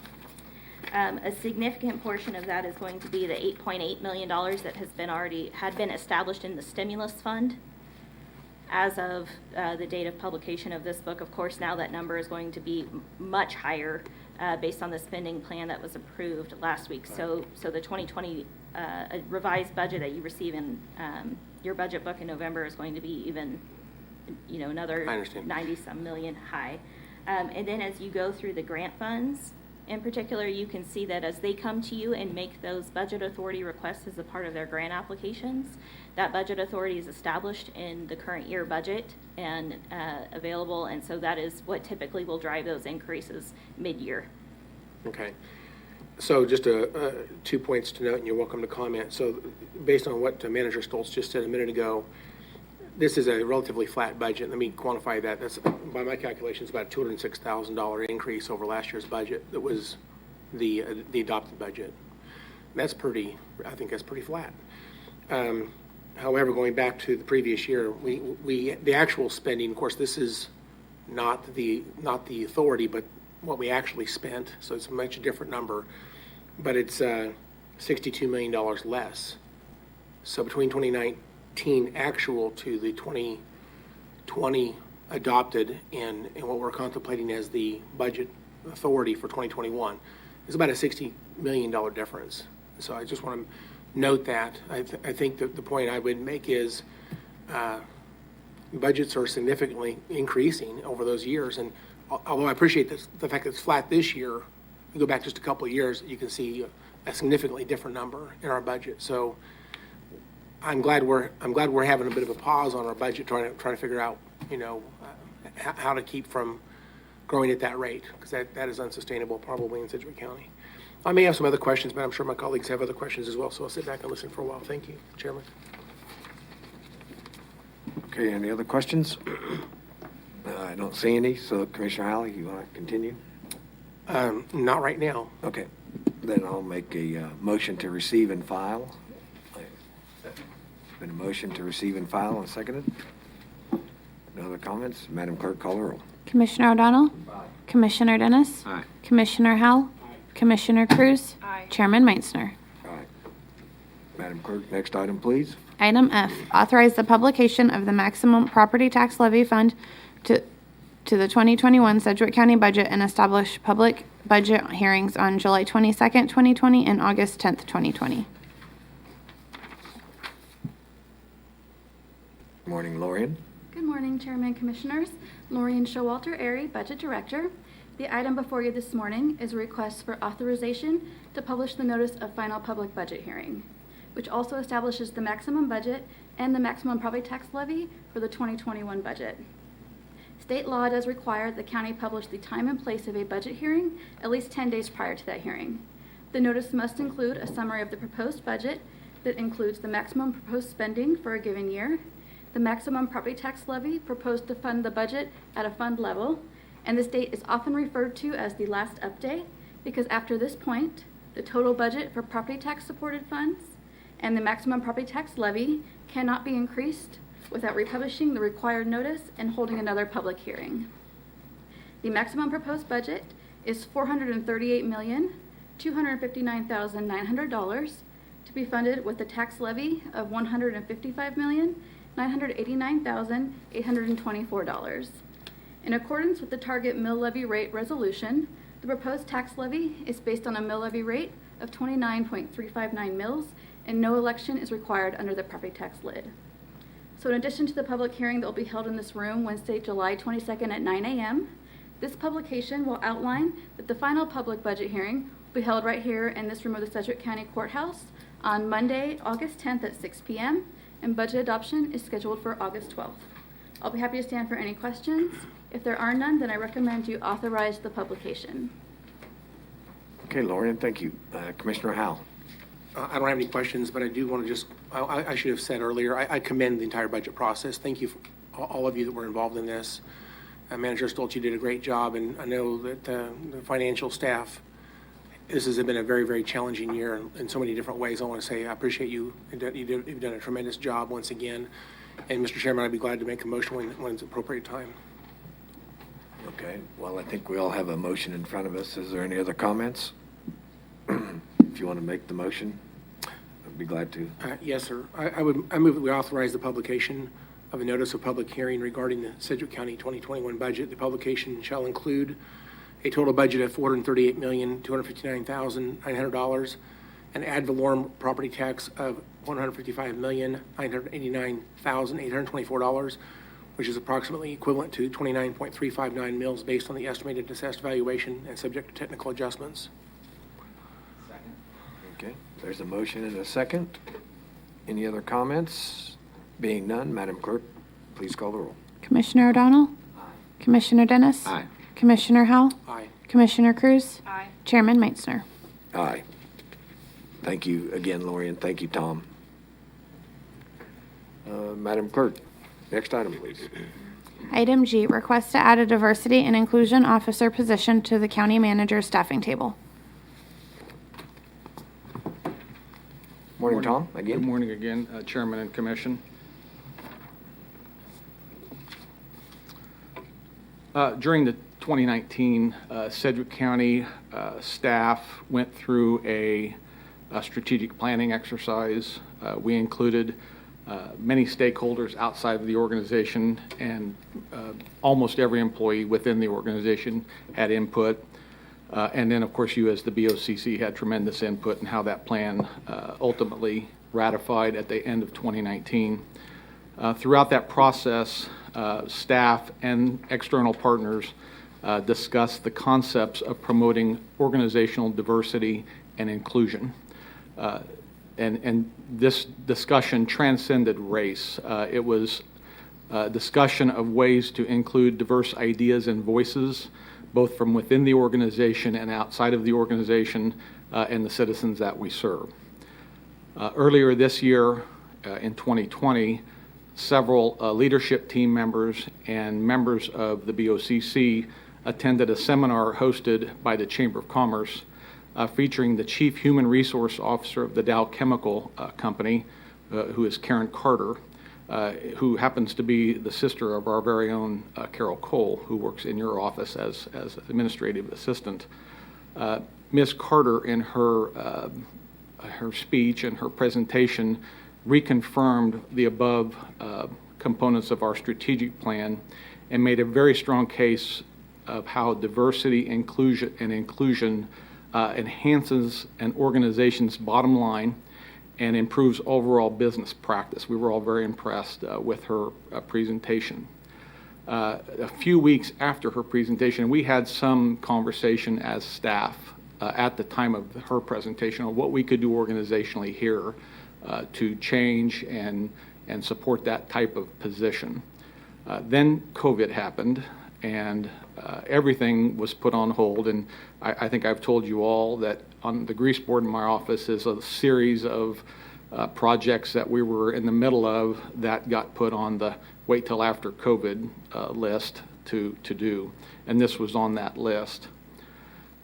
A significant portion of that is going to be the $8.8 million that had been established in the stimulus fund as of the date of publication of this book. Of course, now that number is going to be much higher based on the spending plan that was approved last week. So the 2020 revised budget that you receive in your budget book in November is going to be even, another 90-some million high. And then as you go through the grant funds, in particular, you can see that as they come to you and make those budget authority requests as a part of their grant applications, that budget authority is established in the current year budget and available, and so that is what typically will drive those increases mid-year. Okay. So just 2 points to note, and you're welcome to comment. So based on what Manager Stoltz just said a minute ago, this is a relatively flat budget. Let me quantify that. That's, by my calculations, about a $206,000 increase over last year's budget that was the adopted budget. That's I think that's pretty flat. However, going back to the previous year, the actual spending, of course, this is not the authority, but what we actually spent, so it's a much different number, but it's $62 million less. So between 2019 actual to the 2020 adopted and what we're contemplating as the budget authority for 2021 is about a $60 million difference. So I just want to note that. I think that the point I would make is budgets are significantly increasing over those years, and although I appreciate the fact that it's flat this year, you go back just a couple of years, you can see a significantly different number in our budget. So I'm glad we're having a bit of a pause on our budget, trying to figure out, how to keep from growing at that rate, because that is unsustainable probably in Sedgwick County. I may have some other questions, but I'm sure my colleagues have other questions as well, so I'll sit back and listen for a while. Thank you, Chairman. Okay, any other questions? I don't see any, so Commissioner Howley, you want to continue? Not right now. Okay, then I'll make a motion to receive and file. Been a motion to receive and file and seconded. No other comments? Madam Clerk, call the roll. Commissioner O'Donnell? Aye. Commissioner Dennis? Aye. Commissioner Howell? Aye. Commissioner Cruz? Aye. Chairman Meitzner. Aye. Madam Clerk, next item, please. Item F, authorize the publication of the maximum property tax levy fund to the 2021 Sedgwick County budget and establish public budget hearings on July 22nd, 2020 and August 10th, 2020. Morning, Lorian. Good morning, Chairman, Commissioners. Lorian Showalter, Airy, Budget Director. The item before you this morning is a request for authorization to publish the notice of final public budget hearing, which also establishes the maximum budget and the maximum property tax levy for the 2021 budget. State law does require the county publish the time and place of a budget hearing at least 10 days prior to that hearing. The notice must include a summary of the proposed budget that includes the maximum proposed spending for a given year, the maximum property tax levy proposed to fund the budget at a fund level, and this date is often referred to as the last update because after this point, the total budget for property tax supported funds and the maximum property tax levy cannot be increased without republishing the required notice and holding another public hearing. The maximum proposed budget is $259,900 to be funded with a tax levy of $155,989,824. In accordance with the target mill levy rate resolution, the proposed tax levy is based on a mill levy rate of 29.359 mills, and no election is required under the property tax lid. So in addition to the public hearing that will be held in this room Wednesday, July 22nd at 9 a.m., this publication will outline that the final public budget hearing will be held right here in this room of the Sedgwick County Courthouse on Monday, August 10th at 6 p.m., and budget adoption is scheduled for August 12th. I'll be happy to stand for any questions. If there are none, then I recommend you authorize the publication. Okay, Lorian, thank you. Commissioner Howell. I don't have any questions, but I do want to just, I should have said earlier, I commend the entire budget process. Thank you for all of you that were involved in this. Manager Stolze did a great job, and I know that the financial staff, this has been a very, very challenging year in so many different ways. I want to say I appreciate you. You've done a tremendous job once again. And Mr. Chairman, I'd be glad to make a motion when it's appropriate time. Okay, well, I think we all have a motion in front of us. Is there any other comments? If you want to make the motion, I'd be glad to. Yes, sir. I move that we authorize the publication of a notice of public hearing regarding the Sedgwick County 2021 budget. The publication shall include a total budget of $438,259,900, an ad valorem property tax of $155,989,824, which is approximately equivalent to 29.359 mills based on the estimated assessed valuation and subject to technical adjustments. Okay, there's a motion and a second. Any other comments? Being none, Madam Clerk, please call the roll. Commissioner O'Donnell? Commissioner Dennis? Aye. Commissioner Howell? Aye. Commissioner Cruz? Aye. Chairman Meitzner? Aye. Thank you again, Lorian. Thank you, Tom. Madam Clerk, next item, please. Item G, request to add a diversity and inclusion officer position to the county manager's staffing table. Morning, Tom, again. Good morning again, Chairman and Commission. During the 2019 Sedgwick County staff went through a strategic planning exercise. We included many stakeholders outside of the organization, and almost every employee within the organization had input. And then, of course, you as the BOCC had tremendous input in how that plan ultimately ratified at the end of 2019. Throughout that process, staff and external partners discussed the concepts of promoting organizational diversity and inclusion. And this discussion transcended race. It was a discussion of ways to include diverse ideas and voices, both from within the organization and outside of the organization, and the citizens that we serve. Earlier this year, in 2020, several leadership team members and members of the BOCC attended a seminar hosted by the Chamber of Commerce featuring the Chief Human Resource Officer of the Dow Chemical Company, who is Karen Carter, who happens to be the sister of our very own Carol Cole, who works in your office as administrative assistant. Ms. Carter, in her speech and her presentation, reconfirmed the above components of our strategic plan and made a very strong case of how diversity, inclusion enhances an organization's bottom line and improves overall business practice. We were all very impressed with her presentation. A few weeks after her presentation, we had some conversation as staff at the time of her presentation on what we could do organizationally here to change and support that type of position. Then COVID happened, and everything was put on hold, and I think I've told you all that on the grease board in my office is a series of projects that we were in the middle of that got put on the wait till after COVID list to do, and this was on that list.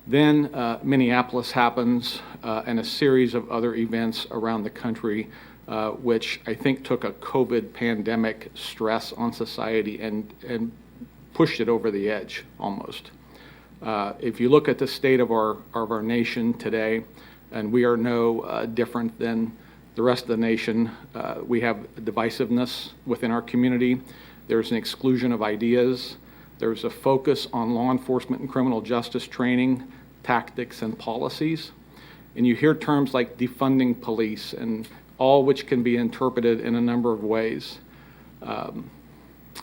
Then Minneapolis happens, and a series of other events around the country, which I think took a COVID pandemic stress on society and pushed it over the edge almost. If you look at the state of our nation today, and we are no different than the rest of the nation, we have divisiveness within our community. There's an exclusion of ideas. There's a focus on law enforcement and criminal justice training, tactics, and policies. And you hear terms like defunding police, and all which can be interpreted in a number of ways.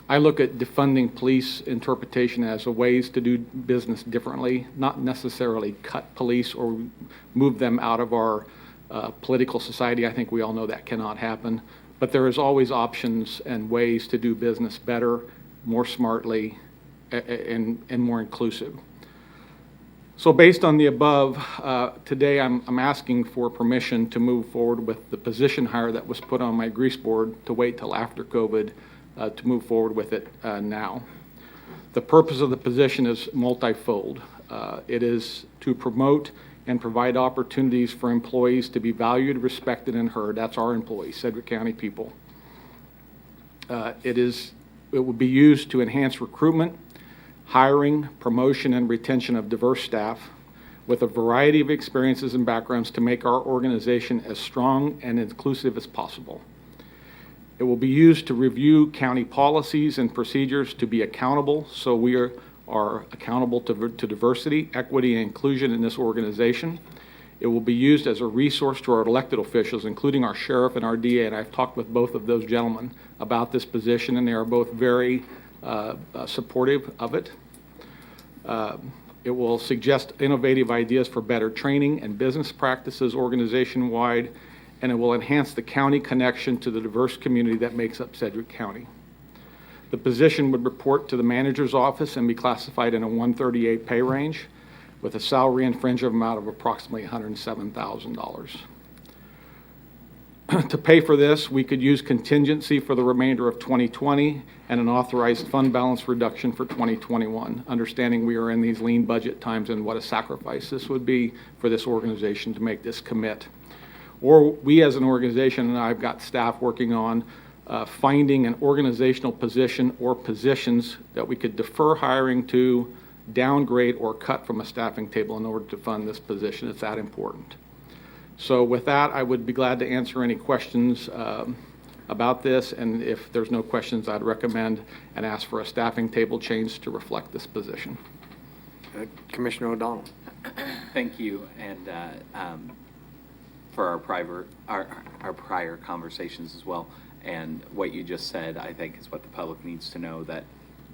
I look at defunding police interpretation as a ways to do business differently, not necessarily cut police or move them out of our political society. I think we all know that cannot happen. But there is always options and ways to do business better, more smartly, and more inclusive. So based on the above, today I'm asking for permission to move forward with the position hire that was put on my grease board to wait till after COVID to move forward with it now. The purpose of the position is multifold. It is to promote and provide opportunities for employees to be valued, respected, and heard. That's our employees, Sedgwick County people. It will be used to enhance recruitment, hiring, promotion, and retention of diverse staff with a variety of experiences and backgrounds to make our organization as strong and inclusive as possible. It will be used to review county policies and procedures to be accountable, so we are accountable to diversity, equity, and inclusion in this organization. It will be used as a resource to our elected officials, including our sheriff and our DA, and I've talked with both of those gentlemen about this position, and they are both very supportive of it. It will suggest innovative ideas for better training and business practices organization-wide, and it will enhance the county connection to the diverse community that makes up Sedgwick County. The position would report to the manager's office and be classified in a 138 pay range with a salary and fringe amount of approximately $107,000. To pay for this, we could use contingency for the remainder of 2020 and an authorized fund balance reduction for 2021, understanding we are in these lean budget times and what a sacrifice this would be for this organization to make this commit. Or we as an organization, and I've got staff working on finding an organizational position or positions that we could defer hiring to, downgrade, or cut from a staffing table in order to fund this position. It's that important. So with that, I would be glad to answer any questions about this, and if there's no questions, I'd recommend and ask for a staffing table change to reflect this position. Commissioner O'Donnell. Thank you, and for our prior conversations as well. And what you just said, I think, is what the public needs to know, that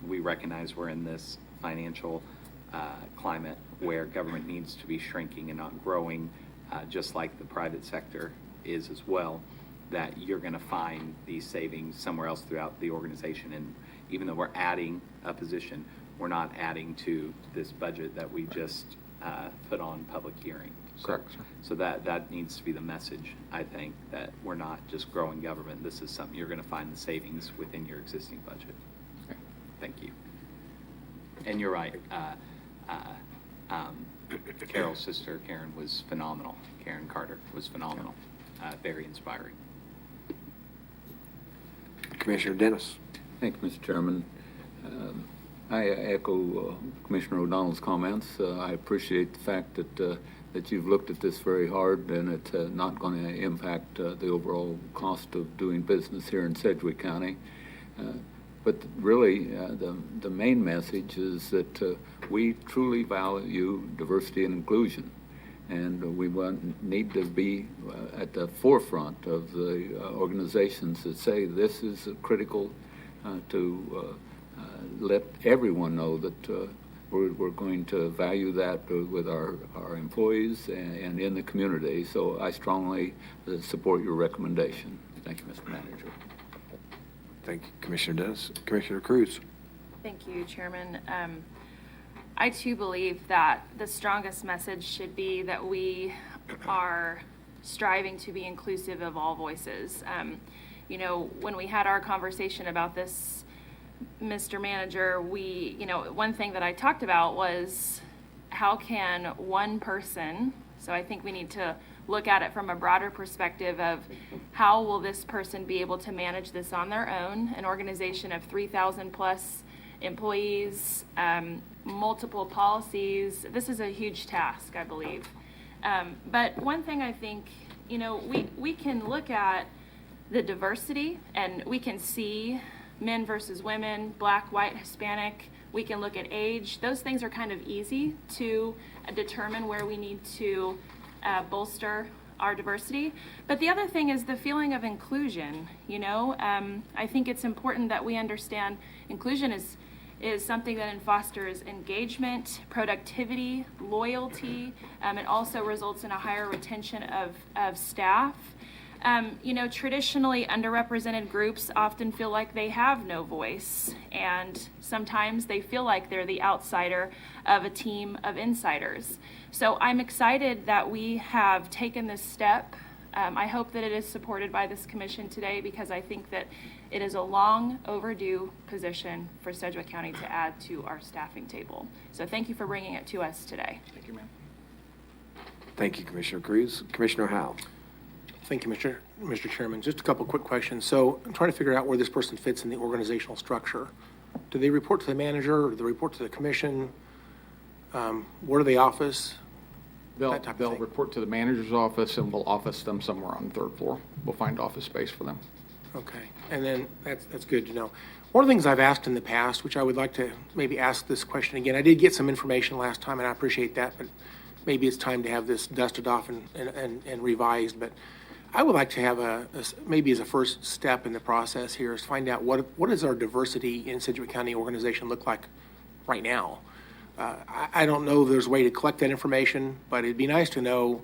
we recognize we're in this financial climate where government needs to be shrinking and not growing, just like the private sector is as well, that you're going to find these savings somewhere else throughout the organization. And even though we're adding a position, we're not adding to this budget that we just put on public hearing. Correct, sir. So that needs to be the message, I think, that we're not just growing government. This is something you're going to find the savings within your existing budget. Okay. Thank you. And you're right. Carol's sister, Karen, was phenomenal. Karen Carter was phenomenal. Very inspiring. Commissioner Dennis. Thank you, Mr. Chairman. I echo Commissioner O'Donnell's comments. I appreciate the fact that you've looked at this very hard, and it's not going to impact the overall cost of doing business here in Sedgwick County. But really, the main message is that we truly value diversity and inclusion, and we need to be at the forefront of the organizations that say this is critical to let everyone know that we're going to value that with our employees and in the community. So I strongly support your recommendation. Thank you, Mr. Manager. Thank you, Commissioner Dennis. Commissioner Cruz. Thank you, Chairman. I too believe that the strongest message should be that we are striving to be inclusive of all voices. You know, when we had our conversation about this, Mr. Manager, one thing that I talked about was how can one person, so I think we need to look at it from a broader perspective of how will this person be able to manage this on their own, an organization of 3,000 plus employees, multiple policies. This is a huge task, I believe. But one thing I think, we can look at the diversity and we can see men versus women, black, white, Hispanic. We can look at age. Those things are kind of easy to determine where we need to bolster our diversity. But the other thing is the feeling of inclusion. I think it's important that we understand inclusion is something that fosters engagement, productivity, loyalty. It also results in a higher retention of staff. Traditionally underrepresented groups often feel like they have no voice, and sometimes they feel like they're the outsider of a team of insiders. So I'm excited that we have taken this step. I hope that it is supported by this commission today, because I think that it is a long overdue position for Sedgwick County to add to our staffing table. So thank you for bringing it to us today. Thank you, ma'am. Thank you, Commissioner Cruz. Commissioner Howe. Thank you, Mr. Chairman. Just a couple quick questions. So I'm trying to figure out where this person fits in the organizational structure. Do they report to the manager, or do they report to the commission? Where do they office? They'll report to the manager's office, and we'll office them somewhere on the 3rd floor. We'll find office space for them. Okay, and then that's good to know. One of the things I've asked in the past, which I would like to maybe ask this question again, I did get some information last time, and I appreciate that, but maybe it's time to have this dusted off and revised. But I would like to have maybe as a first step in the process here is find out what does our diversity in Sedgwick County organization look like right now. I don't know if there's a way to collect that information, but it'd be nice to know.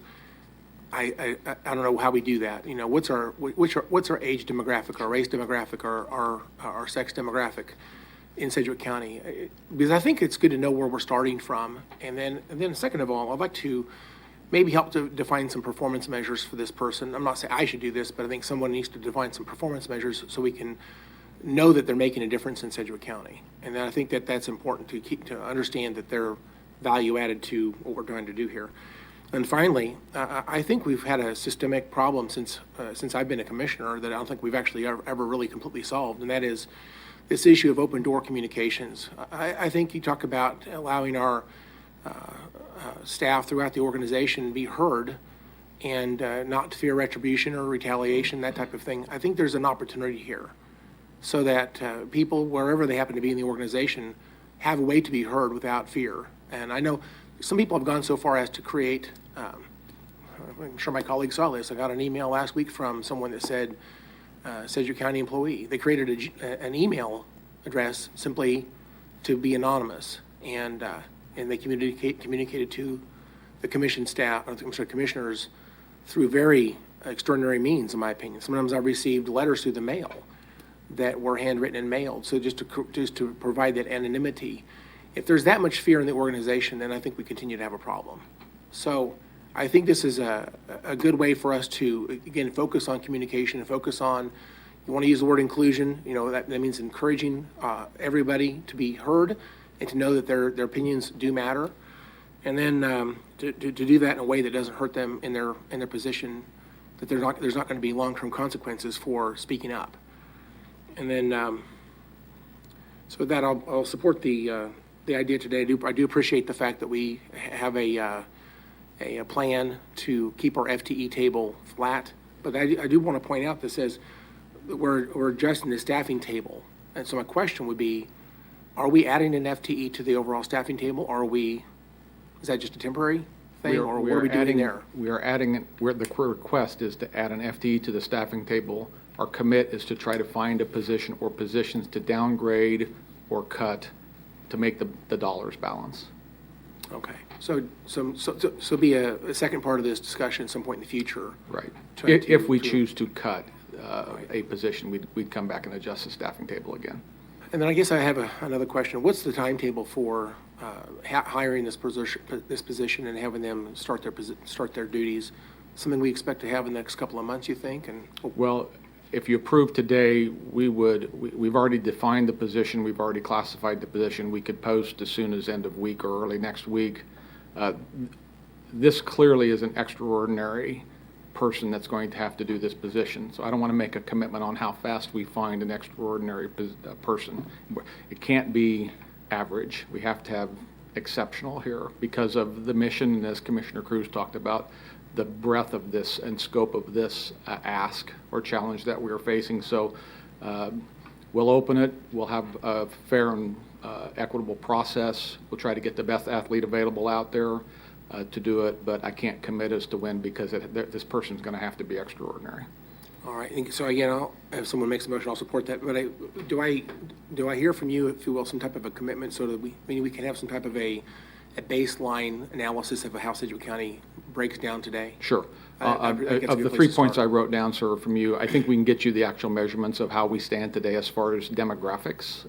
I don't know how we do that. What's our age demographic, our race demographic, our sex demographic in Sedgwick County? Because I think it's good to know where we're starting from. And then second of all, I'd like to maybe help to define some performance measures for this person. I'm not saying I should do this, but I think someone needs to define some performance measures so we can know that they're making a difference in Sedgwick County. And then I think that's important to understand that they're value added to what we're trying to do here. And finally, I think we've had a systemic problem since I've been a commissioner that I don't think we've actually ever really completely solved, and that is this issue of open door communications. I think you talk about allowing our staff throughout the organization be heard and not to fear retribution or retaliation, that type of thing. I think there's an opportunity here so that people, wherever they happen to be in the organization, have a way to be heard without fear. And I know some people have gone so far as to create, I'm sure my colleagues saw this, I got an email last week from someone that said, Sedgwick County employee. They created an email address simply to be anonymous, and they communicated to the commission staff, commissioners, through very extraordinary means, in my opinion. Sometimes I received letters through the mail that were handwritten and mailed, so just to provide that anonymity. If there's that much fear in the organization, then I think we continue to have a problem. So I think this is a good way for us to, again, focus on communication and focus on, you want to use the word inclusion, that means encouraging everybody to be heard and to know that their opinions do matter. And then to do that in a way that doesn't hurt them in their position, that there's not going to be long-term consequences for speaking up. And then, so with that, I'll support the idea today. I do appreciate the fact that we have a plan to keep our FTE table flat, but I do want to point out that says that we're adjusting the staffing table. And so my question would be, are we adding an FTE to the overall staffing table, or is that just a temporary thing, or what are we doing there? We are adding, the request is to add an FTE to the staffing table. Our commit is to try to find a position or positions to downgrade or cut to make the dollars balance. Okay, so be a second part of this discussion at some point in the future. Right. If we choose to cut a position, we'd come back and adjust the staffing table again. And then I guess I have another question. What's the timetable for hiring this position and having them start their duties? Something we expect to have in the next couple of months, you think? Well, if you approve today, we've already defined the position, we've already classified the position. We could post as soon as end of week or early next week. This clearly is an extraordinary person that's going to have to do this position. So I don't want to make a commitment on how fast we find an extraordinary person. It can't be average. We have to have exceptional here because of the mission, and as Commissioner Cruz talked about, the breadth of this and scope of this ask or challenge that we're facing. So we'll open it. We'll have a fair and equitable process. We'll try to get the best athlete available out there to do it, but I can't commit as to when because this person's going to have to be extraordinary. All right, so again, if someone makes a motion, I'll support that, but do I hear from you, if you will, some type of a commitment so that we can have some type of a baseline analysis of how Sedgwick County breaks down today? Sure. I think it's a Of good the place 3 to points I start. wrote down, sir, from you, I think we can get you the actual measurements of how we stand today as far as demographics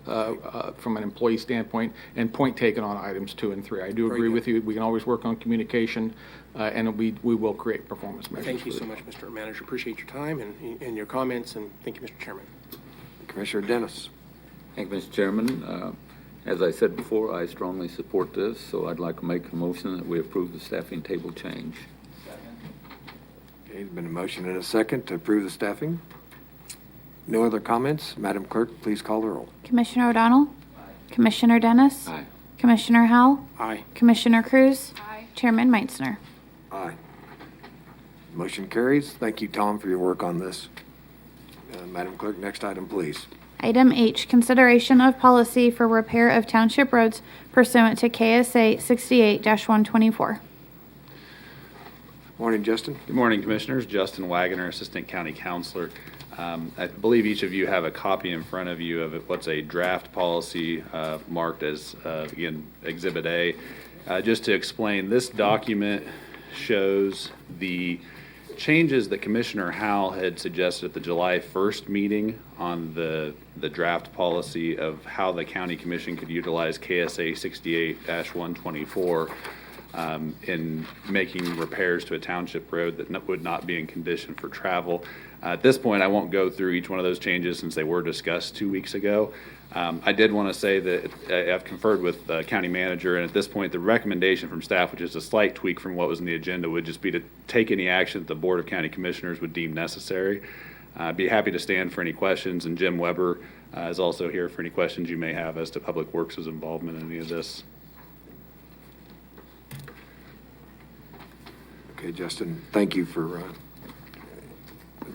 from an employee standpoint, and point taken on items 2 and 3. I do agree with you. We can always work on communication, and we will create performance measures. Thank you so much, Mr. Manager. Appreciate your time and your comments, and thank you, Mr. Chairman. Commissioner Dennis. Thank you, Mr. Chairman. As I said before, I strongly support this, so I'd like to make a motion that we approve the staffing table change. Okay, there's been a motion and a second to approve the staffing. No other comments? Madam Clerk, please call the roll. Commissioner O'Donnell? Commissioner Dennis? Aye. Commissioner Howell? Aye. Commissioner Cruz? Chairman Meitzner. Aye. Motion carries. Thank you, Tom, for your work on this. Madam Clerk, next item, please. Item H, consideration of policy for repair of township roads pursuant to K.S.A. 68-124. Morning, Justin. Good morning, Commissioners. Justin Wagoner, Assistant County Counselor. I believe each of you have a copy in front of you of what's a draft policy marked as, again, Exhibit A. Just to explain, this document shows the changes that Commissioner Howell had suggested at the July 1st meeting on the draft policy of how the County Commission could utilize K.S.A. 68-124 in making repairs to a township road that would not be in condition for travel. At this point, I won't go through each one of those changes since they were discussed 2 weeks ago. I did want to say that I've conferred with the county manager, and at this point, the recommendation from staff, which is a slight tweak from what was in the agenda, would just be to take any action that the Board of County Commissioners would deem necessary. I'd be happy to stand for any questions, and Jim Weber is also here for any questions you may have as to Public Works' involvement in any of this. Okay, Justin, thank you for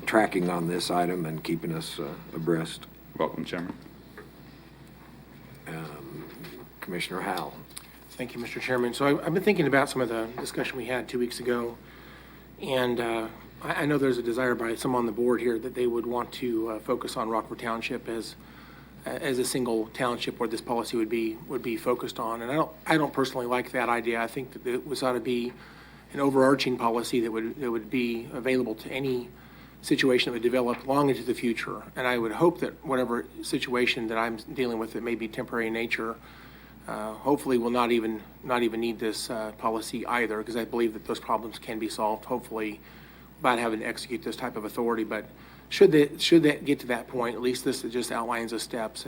tracking on this item and keeping us abreast. Welcome, Chairman. Commissioner Howell. Thank you, Mr. Chairman. So I've been thinking about some of the discussion we had 2 weeks ago, and I know there's a desire by some on the board here that they would want to focus on Rockford Township as a single township where this policy would be focused on. And I don't personally like that idea. I think that it ought to be an overarching policy that would be available to any situation that would develop long into the future. And I would hope that whatever situation that I'm dealing with that may be temporary in nature, hopefully will not even need this policy either, because I believe that those problems can be solved, hopefully, without having to execute this type of authority. But should that get to that point, at least this just outlines the steps,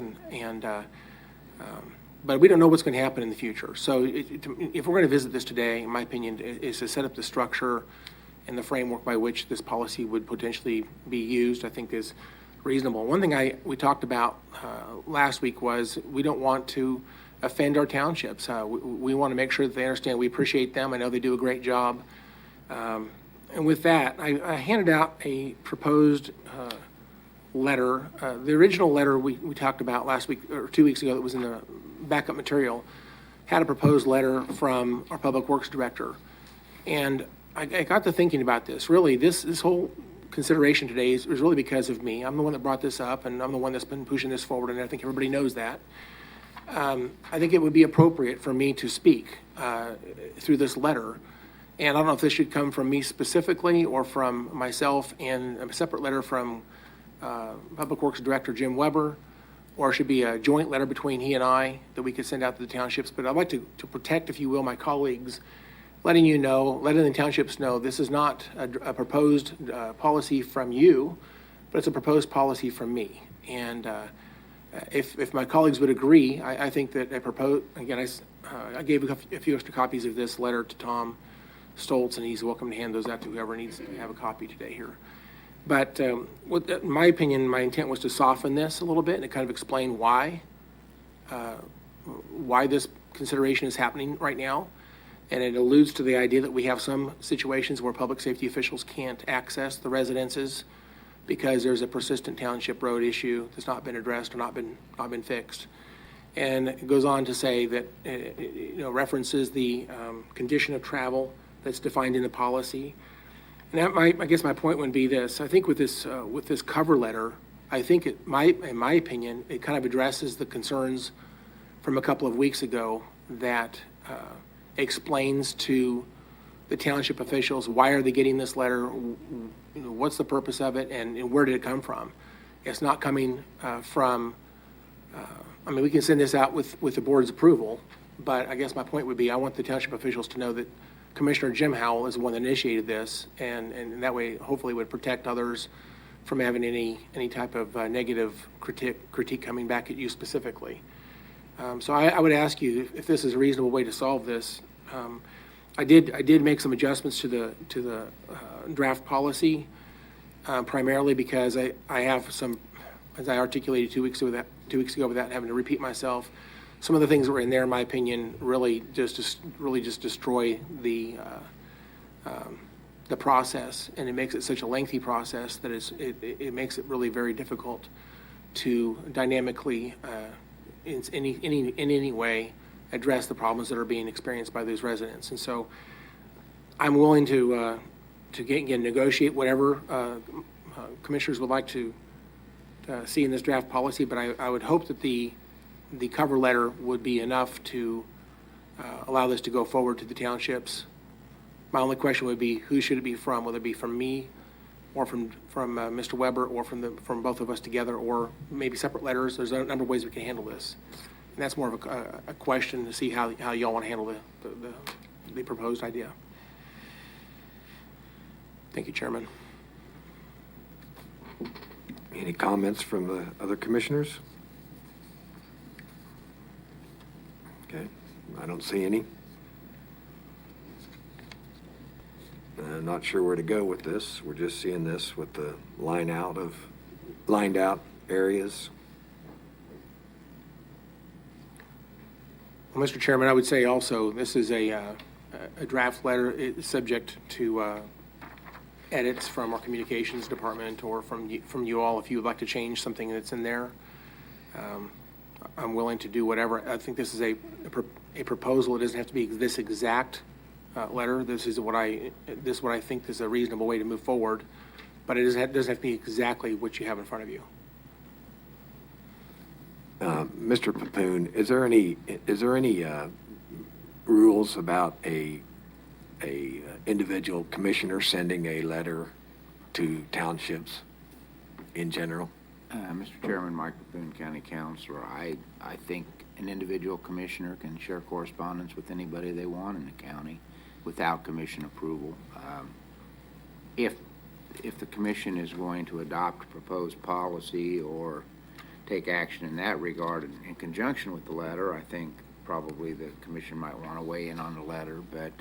but we don't know what's going to happen in the future. So if we're going to visit this today, in my opinion, is to set up the structure and the framework by which this policy would potentially be used, I think is reasonable. One thing we talked about last week was we don't want to offend our townships. We want to make sure that they understand we appreciate them. I know they do a great job. And with that, I handed out a proposed letter. The original letter we talked about last week or 2 weeks ago that was in the backup material had a proposed letter from our Public Works Director. And I got to thinking about this. Really, this whole consideration today is really because of me. I'm the one that brought this up, and I'm the one that's been pushing this forward, and I think everybody knows that. I think it would be appropriate for me to speak through this letter. And I don't know if this should come from me specifically or from myself in a separate letter from Public Works Director Jim Weber, or it should be a joint letter between he and I that we could send out to the townships. But I'd like to protect, if you will, my colleagues, letting the townships know this is not a proposed policy from you, but it's a proposed policy from me. And if my colleagues would agree, I think that I gave a few extra copies of this letter to Tom Stoltz, and he's welcome to hand those out to whoever needs to have a copy today here. But in my opinion, my intent was to soften this a little bit and to kind of explain why this consideration is happening right now. And it alludes to the idea that we have some situations where public safety officials can't access the residences because there's a persistent township road issue that's not been addressed or not been fixed. And it goes on to say that, references the condition of travel that's defined in the policy. And I guess my point would be this. I think with this cover letter, I think in my opinion, it kind of addresses the concerns from a couple of weeks ago that explains to the township officials why are they getting this letter, what's the purpose of it, and where did it come from. It's not coming from, we can send this out with the board's approval, but I guess my point would be I want the township officials to know that Commissioner Jim Howell is the one that initiated this, and that way hopefully would protect others from having any type of negative critique coming back at you specifically. So I would ask you if this is a reasonable way to solve this. I did make some adjustments to the draft policy, primarily because I have some, as I articulated 2 weeks ago without having to repeat myself, some of the things that were in there, in my opinion, really just destroy the process, and it makes it such a lengthy process that it makes it really very difficult to dynamically in any way address the problems that are being experienced by those residents. And so I'm willing to negotiate whatever commissioners would like to see in this draft policy, but I would hope that the cover letter would be enough to allow this to go forward to the townships. My only question would be, who should it be from? Whether it be from me, or from Mr. Weber, or from both of us together, or maybe separate letters. There's a number of ways we can handle this. And that's more of a question to see how y'all want to handle the proposed idea. Thank you, Chairman. Any comments from the other commissioners? Okay, I don't see any. I'm not sure where to go with this. We're just seeing this with the lined out areas. Well, Mr. Chairman, I would say also this is a draft letter. It's subject to edits from our communications department or from you all if you would like to change something that's in there. I'm willing to do whatever. I think this is a proposal. It doesn't have to be this exact letter. This is what I think is a reasonable way to move forward, but it doesn't have to be exactly what you have in front of you. Mr. Papoon, is there any rules about a individual commissioner sending a letter to townships in general? Mr. Chairman, Mike Papoon, County Councilor, I think an individual commissioner can share correspondence with anybody they want in the county without commission approval. If the commission is going to adopt a proposed policy or take action in that regard in conjunction with the letter, I think probably the commission might want to weigh in on the letter, but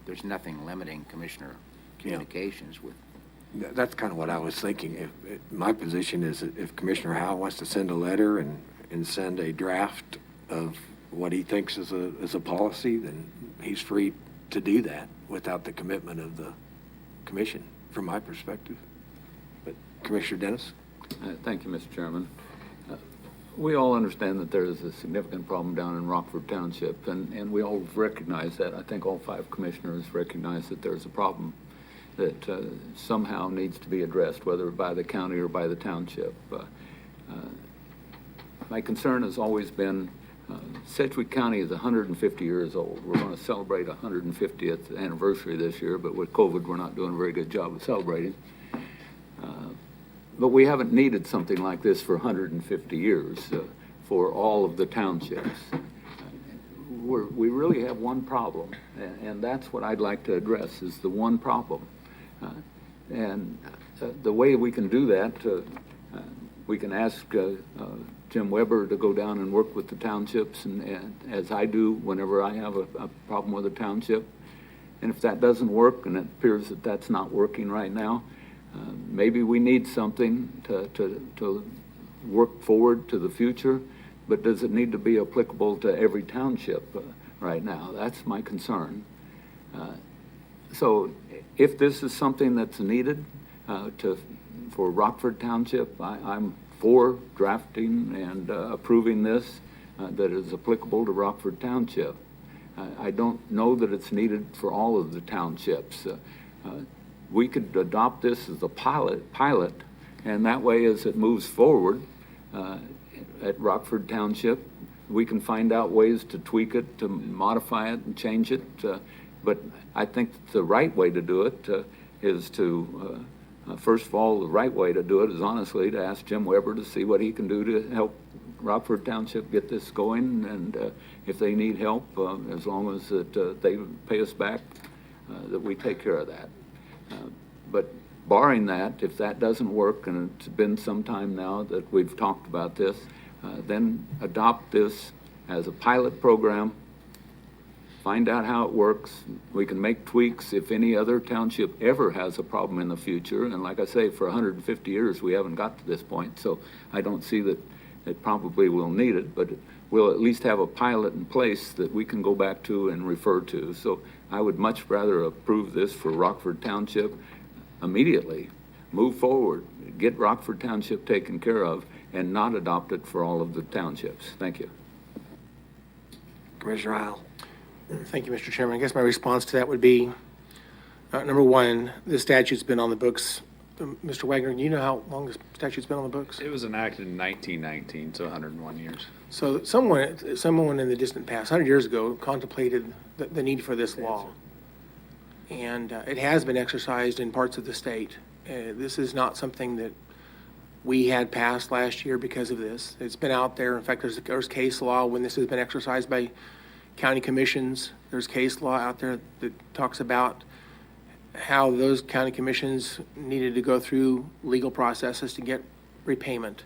there's nothing limiting commissioner communications with. That's kind of what I was thinking. My position is that if Commissioner Howe wants to send a letter and send a draft of what he thinks is a policy, then he's free to do that without the commitment of the commission, from my perspective. But Commissioner Dennis? Thank you, Mr. Chairman. We all understand that there is a significant problem down in Rockford Township, and we all recognize that. I think all 5 commissioners recognize that there's a problem that somehow needs to be addressed, whether by the county or by the township. My concern has always been Sedgwick County is 150 years old. We're going to celebrate 150th anniversary this year, but with COVID, we're not doing a very good job of celebrating. But we haven't needed something like this for 150 years for all of the townships. We really have one problem, and that's what I'd like to address, is the one problem. And the way we can do that, we can ask Jim Weber to go down and work with the townships, and as I do whenever I have a problem with a township. And if that doesn't work, and it appears that that's not working right now, maybe we need something to work forward to the future, but does it need to be applicable to every township right now? That's my concern. So if this is something that's needed for Rockford Township, I'm for drafting and approving this that is applicable to Rockford Township. I don't know that it's needed for all of the townships. We could adopt this as a pilot, and that way as it moves forward at Rockford Township, we can find out ways to tweak it, to modify it and change it. But I think the right way to do it is to, first of all, the right way to do it is honestly to ask Jim Weber to see what he can do to help Rockford Township get this going, and if they need help, as long as that they pay us back, that we take care of that. But barring that, if that doesn't work, and it's been some time now that we've talked about this, then adopt this as a pilot program, find out how it works. We can make tweaks if any other township ever has a problem in the future. And like I say, for 150 years, we haven't got to this point. So I don't see that it probably will need it, but we'll at least have a pilot in place that we can go back to and refer to. So I would much rather approve this for Rockford Township immediately. Move forward, get Rockford Township taken care of, and not adopt it for all of the townships. Thank you. Commissioner Isle. Thank you, Mr. Chairman. I guess my response to that would be, number one, this statute's been on the books. Mr. Wagner, do you know how long this statute's been on the books? It was enacted in 1919, so 101 years. So someone in the distant past, 100 years ago, contemplated the need for this law. And it has been exercised in parts of the state. This is not something that we had passed last year because of this. It's been out there. In fact, there's case law when this has been exercised by county commissions. There's case law out there that talks about how those county commissions needed to go through legal processes to get repayment.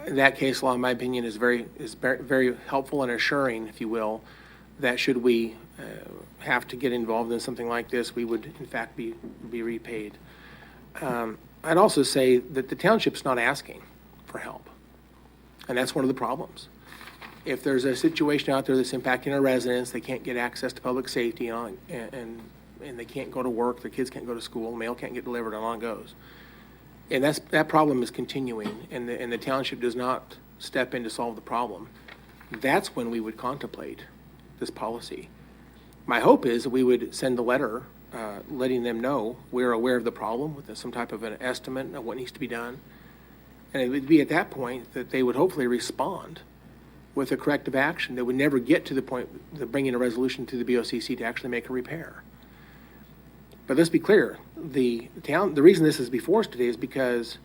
That case law, in my opinion, is very helpful and assuring, if you will, that should we have to get involved in something like this, we would in fact be repaid. I'd also say that the township's not asking for help, and that's one of the problems. If there's a situation out there that's impacting our residents, they can't get access to public safety, and they can't go to work, their kids can't go to school, mail can't get delivered, and on it goes. And that problem is continuing, and the township does not step in to solve the problem. That's when we would contemplate this policy. My hope is that we would send a letter letting them know we're aware of the problem with some type of an estimate of what needs to be done. And it would be at that point that they would hopefully respond with a corrective action that would never get to the point of bringing a resolution to the BOCC to actually make a repair. But let's be clear, the reason this is before us today is because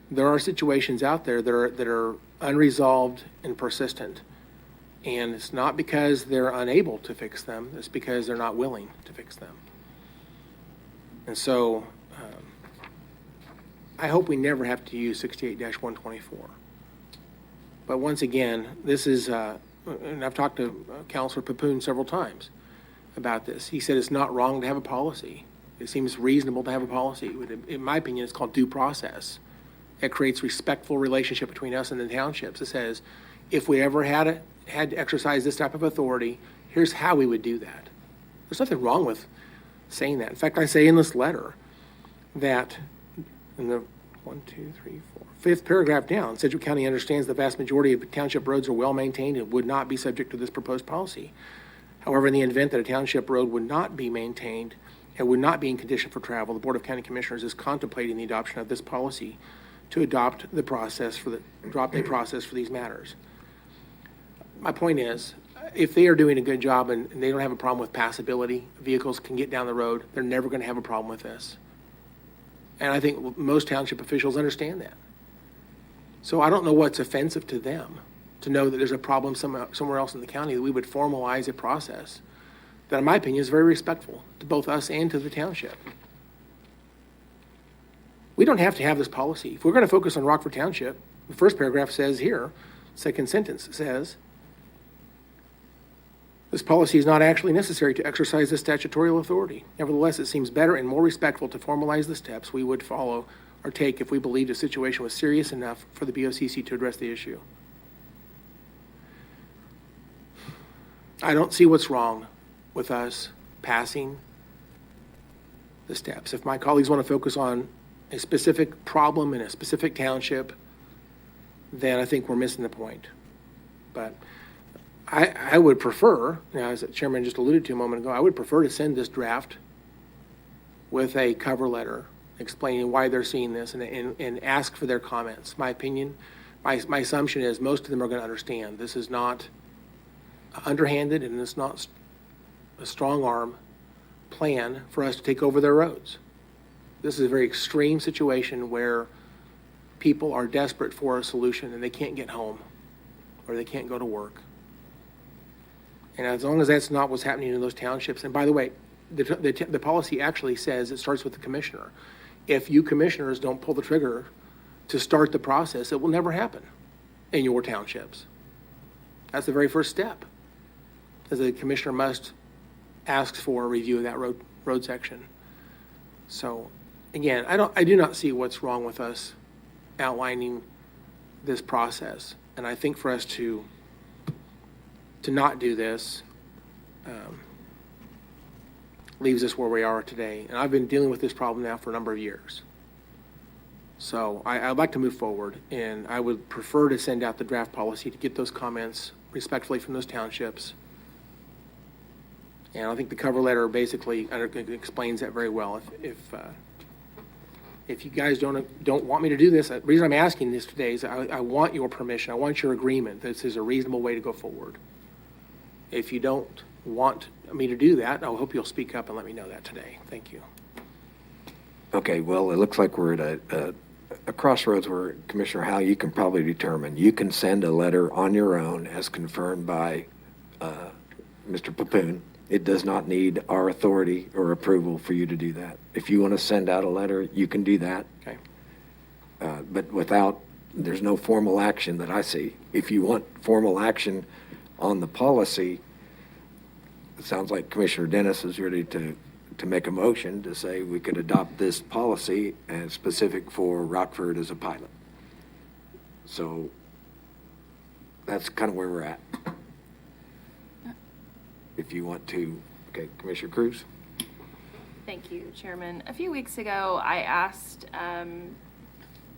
there are situations out there that are unresolved and persistent. And it's not because they're unable to fix them, it's because they're not willing to fix them. And so I hope we never have to use 68-124. But once again, this is, and I've talked to Councilor Papoon several times about this. He said it's not wrong to have a policy. It seems reasonable to have a policy. In my opinion, it's called due process. It creates respectful relationship between us and the townships. It says, if we ever had to exercise this type of authority, here's how we would do that. There's nothing wrong with saying that. In fact, I say in this letter that in the 5th paragraph down, Sedgwick County understands the vast majority of township roads are well maintained and would not be subject to this proposed policy. However, in the event that a township road would not be maintained and would not be in condition for travel, the Board of County Commissioners is contemplating the adoption of this policy to adopt a process for these matters. My point is, if they are doing a good job and they don't have a problem with passability, vehicles can get down the road, they're never going to have a problem with this. And I think most township officials understand that. So I don't know what's offensive to them to know that there's a problem somewhere else in the county, that we would formalize a process that, in my opinion, is very respectful to both us and to the township. We don't have to have this policy. If we're going to focus on Rockford Township, the first paragraph says here, second sentence says, This policy is not actually necessary to exercise the statutory authority. Nevertheless, it seems better and more respectful to formalize the steps we would follow or take if we believed the situation was serious enough for the BOCC to address the issue. I don't see what's wrong with us passing the steps. If my colleagues want to focus on a specific problem in a specific township, then I think we're missing the point. But I would prefer, as the chairman just alluded to a moment ago, I would prefer to send this draft with a cover letter explaining why they're seeing this and ask for their comments. My opinion, my assumption is most of them are going to understand. This is not underhanded and it's not a strong arm plan for us to take over their roads. This is a very extreme situation where people are desperate for a solution and they can't get home or they can't go to work. And as long as that's not what's happening in those townships, and by the way, the policy actually says it starts with the commissioner. If you commissioners don't pull the trigger to start the process, it will never happen in your townships. That's the very first step, as the commissioner must ask for a review of that road section. So, again, I do not see what's wrong with us outlining this process, and I think for us to not do this leaves us where we are today. And I've been dealing with this problem now for a number of years. So I'd like to move forward, and I would prefer to send out the draft policy to get those comments respectfully from those townships. And I think the cover letter basically explains that very well. If you guys don't want me to do this, the reason I'm asking this today is I want your permission. I want your agreement that this is a reasonable way to go forward. If you don't want me to do that, I hope you'll speak up and let me know that today. Thank you. Okay, well, it looks like we're at a crossroads where, Commissioner Howe, you can probably determine. You can send a letter on your own as confirmed by Mr. Papoon. It does not need our authority or approval for you to do that. If you want to send out a letter, you can do that. Okay. But there's no formal action that I see. If you want formal action on the policy, it sounds like Commissioner Dennis is ready to make a motion to say we could adopt this policy and specific for Rockford as a pilot. So that's kind of where we're at. If you want to, okay, Commissioner Cruz. Thank you, Chairman. A few weeks ago, I asked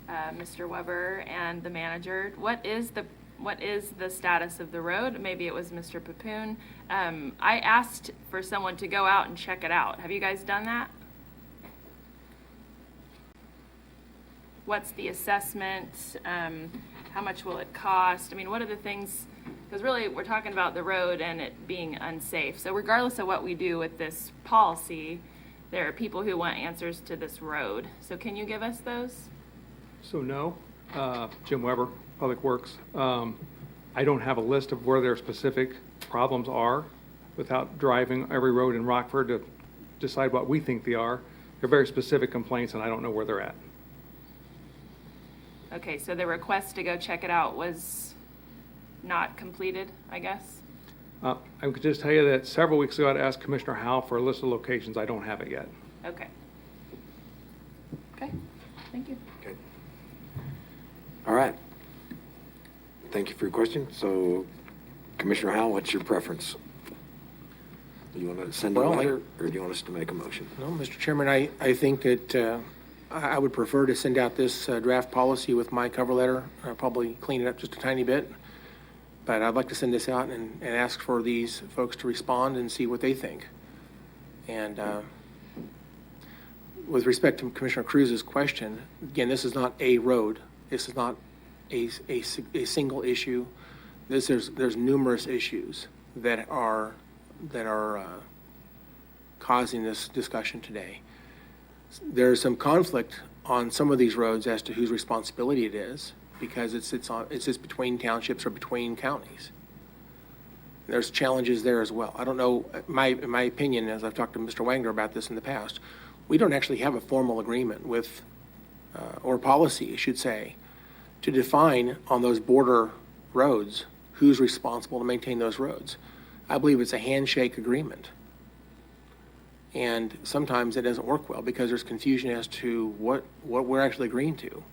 Mr. Weber and the manager, what is the status of the road? Maybe it was Mr. Papoon. I asked for someone to go out and check it out. Have you guys done that? What's the assessment? How much will it cost? I mean, what are the things? Because really, we're talking about the road and it being unsafe. So regardless of what we do with this policy, there are people who want answers to this road. So can you give us those? So no, Jim Weber, Public Works. I don't have a list of where their specific problems are without driving every road in Rockford to decide what we think they are. They're very specific complaints and I don't know where they're at. Okay, so the request to go check it out was not completed, I guess? I could just tell you that several weeks ago, I'd asked Commissioner Howe for a list of locations. I don't have it yet. Okay. Okay, thank you. Okay. All right. Thank you for your question. So, Commissioner Howe, what's your preference? Do you want to send a letter, or do you want us to make a motion? No, Mr. Chairman, I think that I would prefer to send out this draft policy with my cover letter. I'll probably clean it up just a tiny bit. But I'd like to send this out and ask for these folks to respond and see what they think. And with respect to Commissioner Cruz's question, again, this is not a road. This is not a single issue. There's numerous issues that are causing this discussion today. There's some conflict on some of these roads as to whose responsibility it is, because it's just between townships or between counties. There's challenges there as well. I don't know, in my opinion, as I've talked to Mr. Wagner about this in the past, we don't actually have a formal agreement with, or policy, I should say, to define on those border roads who's responsible to maintain those roads. I believe it's a handshake agreement. And sometimes it doesn't work well because there's confusion as to what we're actually agreeing to.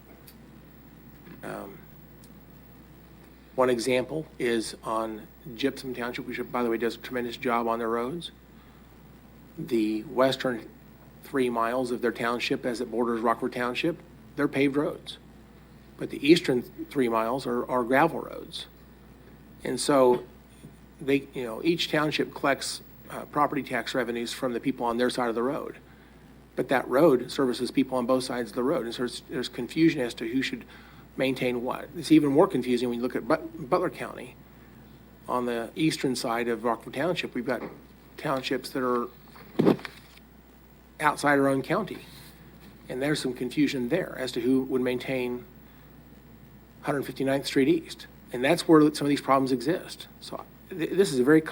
One example is on Gypsum Township, which, by the way, does a tremendous job on their roads. The western 3 miles of their township, as it borders Rockford Township, they're paved roads. But the eastern 3 miles are gravel roads. And so they, each township collects property tax revenues from the people on their side of the road. But that road services people on both sides of the road. And so there's confusion as to who should maintain what. It's even more confusing when you look at Butler County. On the eastern side of Rockford Township, we've got townships that are outside our own county. And there's some confusion there as to who would maintain 159th Street East. And that's where some of these problems exist. So this is a very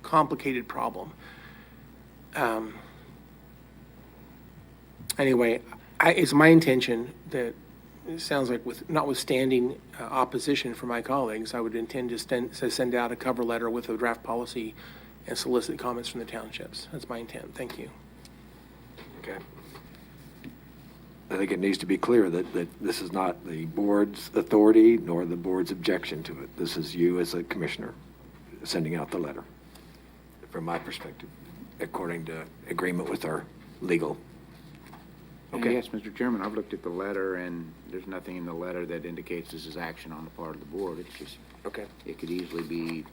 complicated problem. Anyway, it's my intention that it sounds like, with notwithstanding opposition from my colleagues, I would intend to send out a cover letter with a draft policy and solicit comments from the townships. That's my intent. Thank you. Okay. I think it needs to be clear that this is not the board's authority nor the board's objection to it. This is you as a commissioner sending out the letter, from my perspective, according to agreement with our legal. Okay. Yes, Mr. Chairman, I've looked at the letter, and there's nothing in the letter that indicates this is action on the part of the board. It's just, okay. It could easily be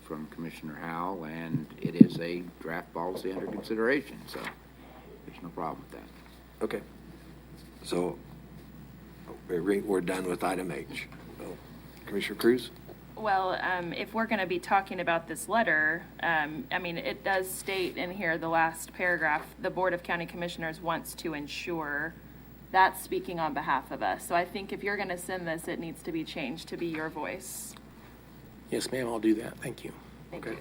from Commissioner Howell, and it is a draft policy under consideration, so there's no problem with that. Okay. So we're done with item H. So, Commissioner Cruz? Well, if we're going to be talking about this letter, it does state in here, the last paragraph, the Board of County Commissioners wants to ensure. That's speaking on behalf of us. So I think if you're going to send this, it needs to be changed to be your voice. Yes, ma'am, I'll do that. Thank you. Thank you.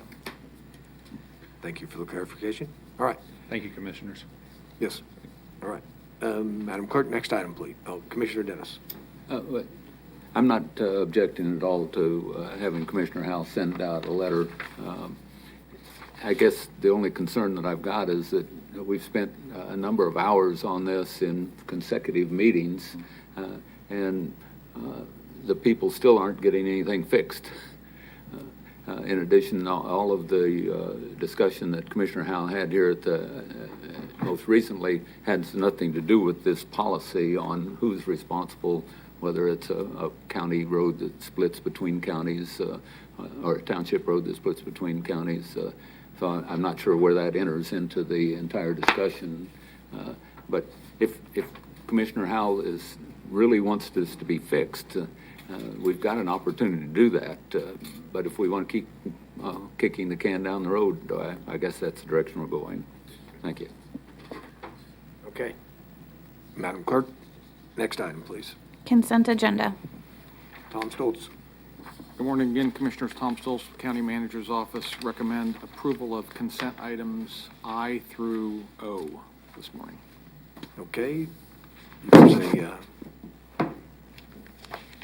Thank you for the clarification. All right. Thank you, Commissioners. Yes. All right. Madam Clerk, next item, please. Oh, Commissioner Dennis. I'm not objecting at all to having Commissioner Howell send out a letter. I guess the only concern that I've got is that we've spent a number of hours on this in consecutive meetings, and the people still aren't getting anything fixed. In addition, all of the discussion that Commissioner Howell had here at the most recently has nothing to do with this policy on who's responsible, whether it's a county road that splits between counties or a township road that splits between counties. So I'm not sure where that enters into the entire discussion. But if Commissioner Howell really wants this to be fixed, we've got an opportunity to do that. But if we want to keep kicking the can down the road, I guess that's the direction we're going. Thank you. Okay. Madam Clerk, next item, please. Consent agenda. Tom Stoltz. Good morning again, Commissioners. Tom Stoltz, County Manager's Office. Recommend approval of consent items I through O this morning. Okay. There's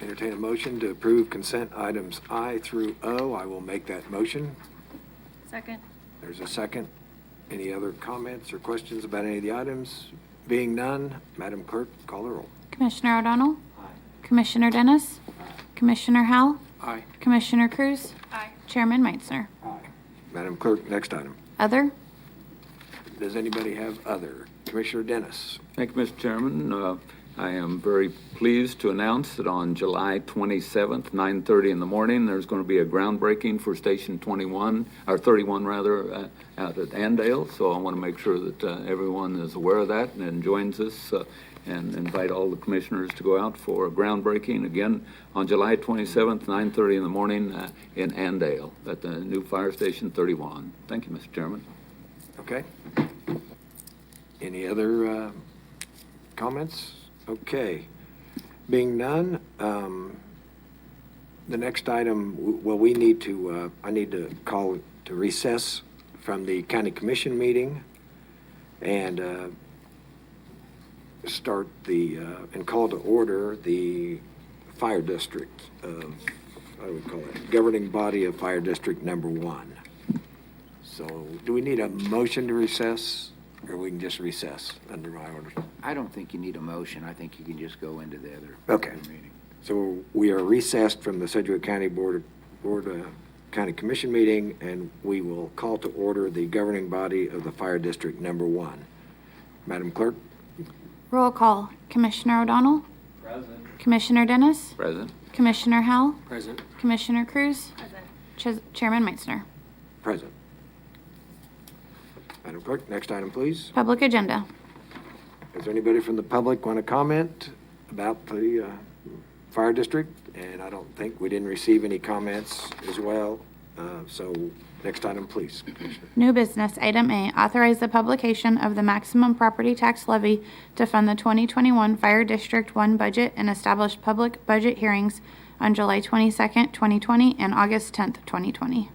entertain a motion to approve consent items I through O. I will make that motion. Second. There's a second. Any other comments or questions about any of the items? Being none, Madam Clerk, call the roll. Commissioner O'Donnell? Aye. Commissioner Dennis? Aye. Commissioner Howell? Aye. Commissioner Cruz? Aye. Chairman Meitzner? Aye. Madam Clerk, next item. Other? Does anybody have other? Commissioner Dennis. Thank you, Mr. Chairman. I am very pleased to announce that on July 27th, 9:30 in the morning, there's going to be a groundbreaking for Station 21, or 31 rather, out at Andale. So I want to make sure that everyone is aware of that and joins us, and invite all the commissioners to go out for a groundbreaking again on July 27th, 9:30 in the morning in Andale at the new Fire Station 31. Thank you, Mr. Chairman. Okay. Any other comments? Okay. Being none, the next item, well, we need to, I need to call to recess from the county commission meeting and start the, and call to order the fire district of what do we call it, governing body of Fire District Number 1. So do we need a motion to recess, or we can just recess under my orders? I don't think you need a motion. I think you can just go into the other Okay. meeting. So we are recessed from the Sedgwick County County Commission meeting, and we will call to order the governing body of the Fire District Number 1. Madam Clerk? Roll call. Commissioner O'Donnell? Present. Commissioner Dennis? Present. Commissioner Howell? Present. Commissioner Cruz? Chairman Meitzner. Present. Madam Clerk, next item, please. Public agenda. Is there anybody from the public want to comment about the fire district? And I don't think, we didn't receive any comments as well. So next item, please, Commissioner. New business, item A, authorize the publication of the maximum property tax levy to fund the 2021 Fire District 1 budget and establish public budget hearings on July 22nd, 2020 and August 10th, 2020.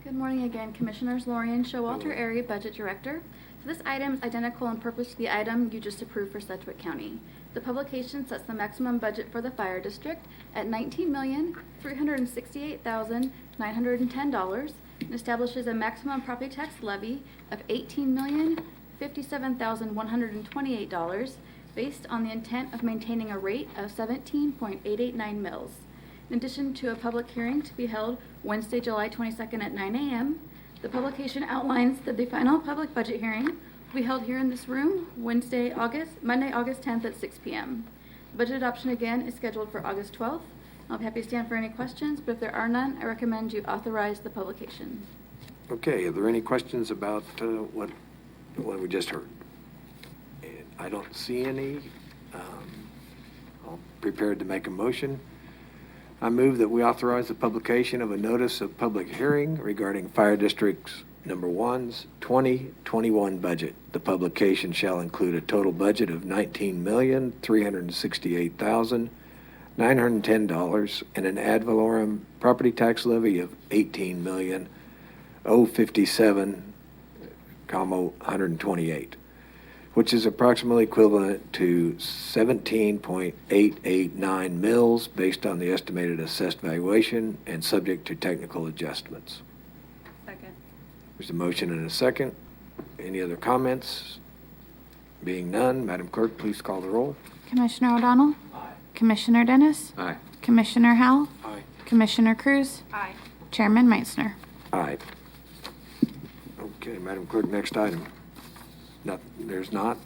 Good morning again, Commissioners. Lorian Showalter, Area Budget Director. So this item is identical in purpose to the item you just approved for Sedgwick County. The publication sets the maximum budget for the fire district at $19,368,910 and establishes a maximum property tax levy of $18,057,128 based on the intent of maintaining a rate of 17.889 mils. In addition to a public hearing to be held Wednesday, July 22nd at 9 a.m., the publication outlines that the final public budget hearing will be held here in this room Monday, August 10th at 6 p.m. The budget adoption again is scheduled for August 12th. I'll be happy to stand for any questions, but if there are none, I recommend you authorize the publication. Okay, are there any questions about what we just heard? And I don't see any. I'm prepared to make a motion. I move that we authorize the publication of a notice of public hearing regarding Fire Districts Number 1's 2021 budget. The publication shall include a total budget of $19,368,910 and an ad valorem property tax levy of $18,057,128, which is approximately equivalent to 17.889 mils based on the estimated assessed valuation and subject to technical adjustments. Second. There's a motion and a second. Any other comments? Being none, Madam Clerk, please call the roll. Commissioner O'Donnell? Aye. Commissioner Dennis? Aye. Commissioner Howell? Aye. Commissioner Cruz? Aye. Chairman Meitzner. Aye. Okay, Madam Clerk, next item. There's not.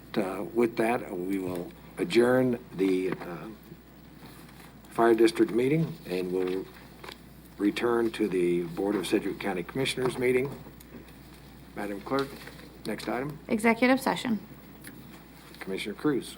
With that, we will adjourn the Fire District meeting, and we'll return to the Board of Sedgwick County Commissioners meeting. Madam Clerk, next item. Executive session. Commissioner Cruz.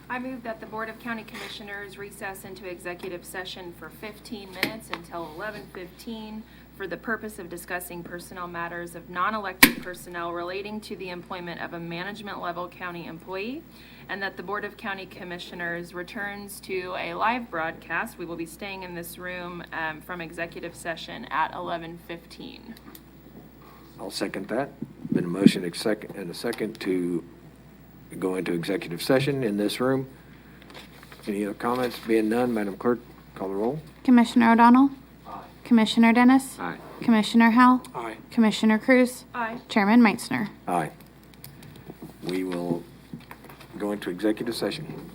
I move that the Board of County Commissioners recess into executive session for 15 minutes until 11:15 for the purpose of discussing personnel matters of non-elected personnel relating to the employment of a management-level county employee, and that the Board of County Commissioners returns to a live broadcast. We will be staying in this room from executive session at 11:15. I'll second that. Been a motion and a second to go into executive session in this room. Any other comments? Being none, Madam Clerk, call the roll. Commissioner O'Donnell? Aye. Commissioner Dennis? Aye. Commissioner Howell? Aye. Commissioner Cruz? Aye. Chairman Meitzner. Aye. We will go into executive session.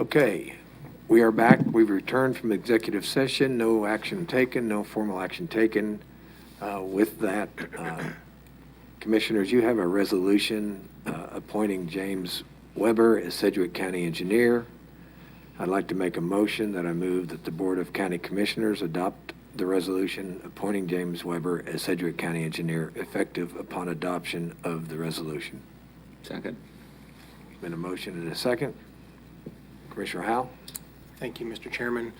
Okay, we are back. We've returned from executive session. No action taken, no formal action taken. With that, Commissioners, you have a resolution appointing James Weber as Sedgwick County Engineer. I'd like to make a motion that I move that the Board of County Commissioners adopt the resolution appointing James Weber as Sedgwick County Engineer effective upon adoption of the resolution. Second. Been a motion and a second. Commissioner Howell? Thank you, Mr. Chairman.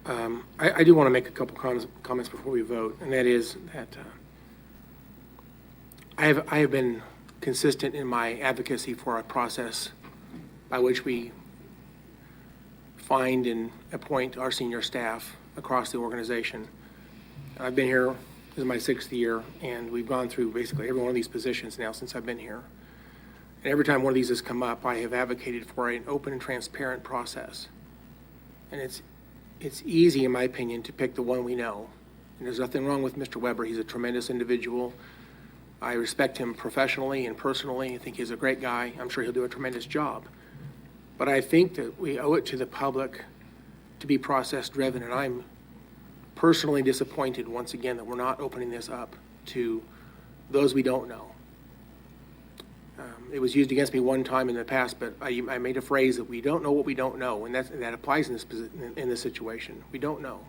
I do want to make a couple comments before we vote, and that is that I have been consistent in my advocacy for a process by which we find and appoint our senior staff across the organization. I've been here, this is my 6th year, and we've gone through basically every one of these positions now since I've been here. And every time one of these has come up, I have advocated for an open and transparent process. And it's easy, in my opinion, to pick the one we know. And there's nothing wrong with Mr. Weber. He's a tremendous individual. I respect him professionally and personally. I think he's a great guy. I'm sure he'll do a tremendous job. But I think that we owe it to the public to be process-driven, and I'm personally disappointed, once again, that we're not opening this up to those we don't know. It was used against me one time in the past, but I made a phrase that we don't know what we don't know, and that applies in this situation. We don't know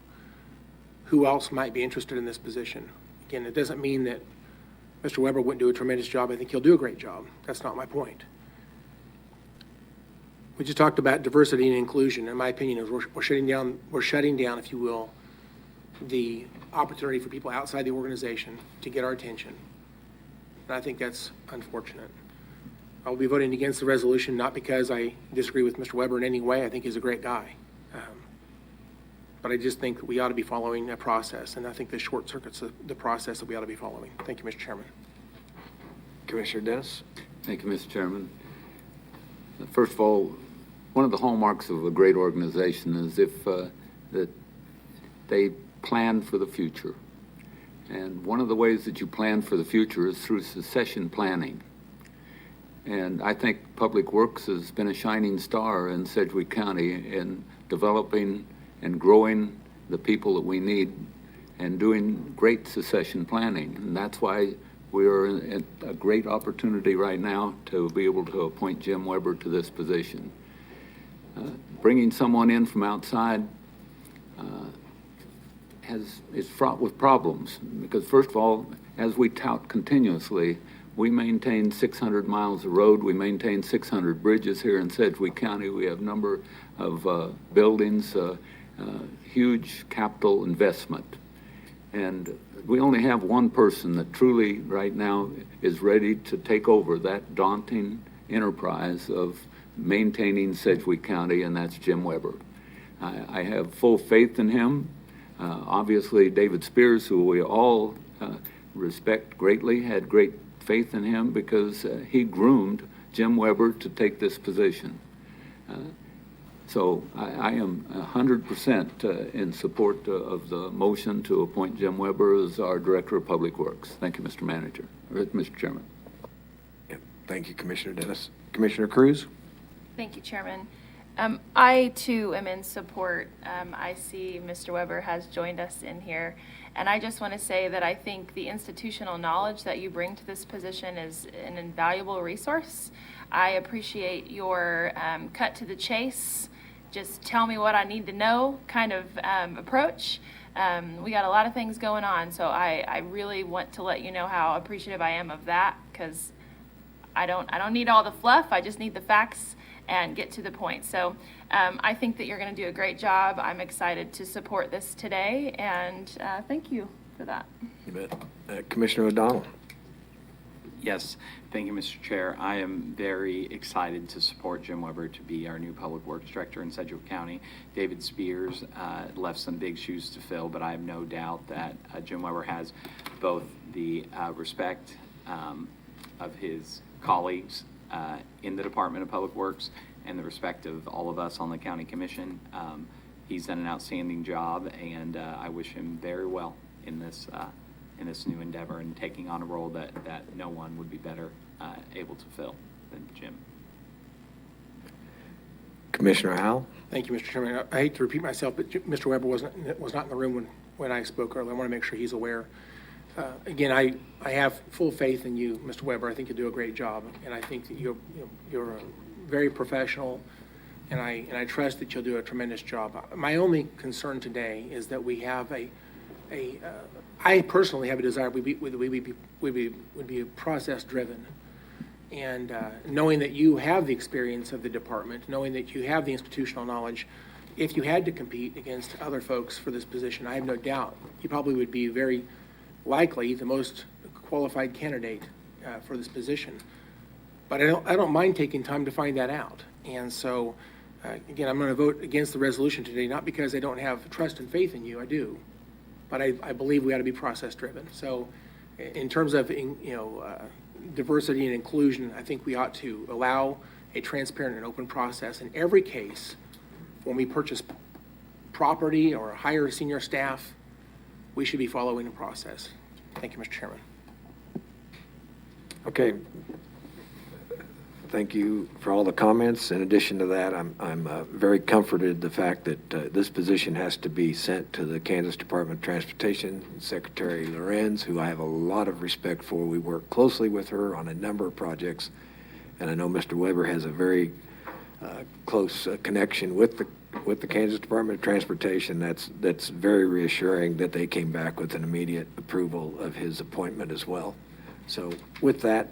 who else might be interested in this position. Again, it doesn't mean that Mr. Weber wouldn't do a tremendous job. I think he'll do a great job. That's not my point. We just talked about diversity and inclusion. In my opinion, is we're shutting down, if you will, the opportunity for people outside the organization to get our attention. And I think that's unfortunate. I will be voting against the resolution, not because I disagree with Mr. Weber in any way. I think he's a great guy. But I just think that we ought to be following a process, and I think this short circuits the process that we ought to be following. Thank you, Mr. Chairman. Commissioner Dennis? Thank you, Mr. Chairman. First of all, one of the hallmarks of a great organization is that they plan for the future. And one of the ways that you plan for the future is through succession planning. And I think Public Works has been a shining star in Sedgwick County in developing and growing the people that we need and doing great succession planning. And that's why we are in a great opportunity right now to be able to appoint Jim Weber to this position. Bringing someone in from outside is fraught with problems because, first of all, as we tout continuously, we maintain 600 miles of road. We maintain 600 bridges here in Sedgwick County. We have a number of buildings, huge capital investment. And we only have one person that truly right now is ready to take over that daunting enterprise of maintaining Sedgwick County, and that's Jim Weber. I have full faith in him. Obviously, David Spears, who we all respect greatly, had great faith in him because he groomed Jim Weber to take this position. So I am 100% in support of the motion to appoint Jim Weber as our Director of Public Works. Thank you, Mr. Manager, Mr. Chairman. Yeah, thank you, Commissioner Dennis. Commissioner Cruz? Thank you, Chairman. I, too, am in support. I see Mr. Weber has joined us in here. And I just want to say that I think the institutional knowledge that you bring to this position is an invaluable resource. I appreciate your cut to the chase, just tell me what I need to know kind of approach. We got a lot of things going on, so I really want to let you know how appreciative I am of that, because I don't need all the fluff. I just need the facts and get to the point. So I think that you're going to do a great job. I'm excited to support this today, and thank you for that. You bet. Commissioner O'Donnell? Yes, thank you, Mr. Chair. I am very excited to support Jim Weber to be our new Public Works Director in Sedgwick County. David Spears left some big shoes to fill, but I have no doubt that Jim Weber has both the respect of his colleagues in the Department of Public Works and the respect of all of us on the County Commission. He's done an outstanding job, and I wish him very well in this new endeavor and taking on a role that no one would be better able to fill than Jim. Commissioner Howell? Thank you, Mr. Chairman. I hate to repeat myself, but Mr. Weber was not in the room when I spoke earlier. I want to make sure he's aware. Again, I have full faith in you, Mr. Weber. I think you'll do a great job, and I think that you're very professional, and I trust that you'll do a tremendous job. My only concern today is that we have I personally have a desire we would be process driven, and knowing that you have the experience of the department, knowing that you have the institutional knowledge. If you had to compete against other folks for this position, I have no doubt you probably would be very likely the most qualified candidate for this position. But I don't mind taking time to find that out. And so, again, I'm going to vote against the resolution today, not because I don't have trust and faith in you, I do, but I believe we ought to be process driven. So, in terms of diversity and inclusion, I think we ought to allow a transparent and open process in every case when we purchase property or hire senior staff. We should be following the process. Thank you, Mr. Chairman. Okay. Thank you for all the comments. In addition to that, I'm very comforted the fact that this position has to be sent to the Kansas Department of Transportation, Secretary Lorenz, who I have a lot of respect for. We work closely with her on a number of projects, and I know Mr. Weber has a very close connection with the Kansas Department of Transportation. That's very reassuring that they came back with an immediate approval of his appointment as well. So with that,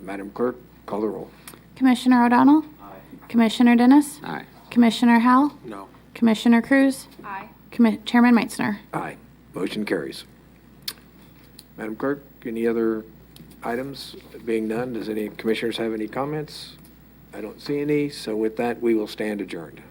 Madam Clerk, call the roll. Commissioner O'Donnell? Aye. Commissioner Dennis? Aye. Commissioner Howell? No. Commissioner Cruz? Aye. Chairman Meitzner? Aye. Motion carries. Madam Clerk, any other items? Being none, does any commissioners have any comments? I don't see any, so with that, we will stand adjourned.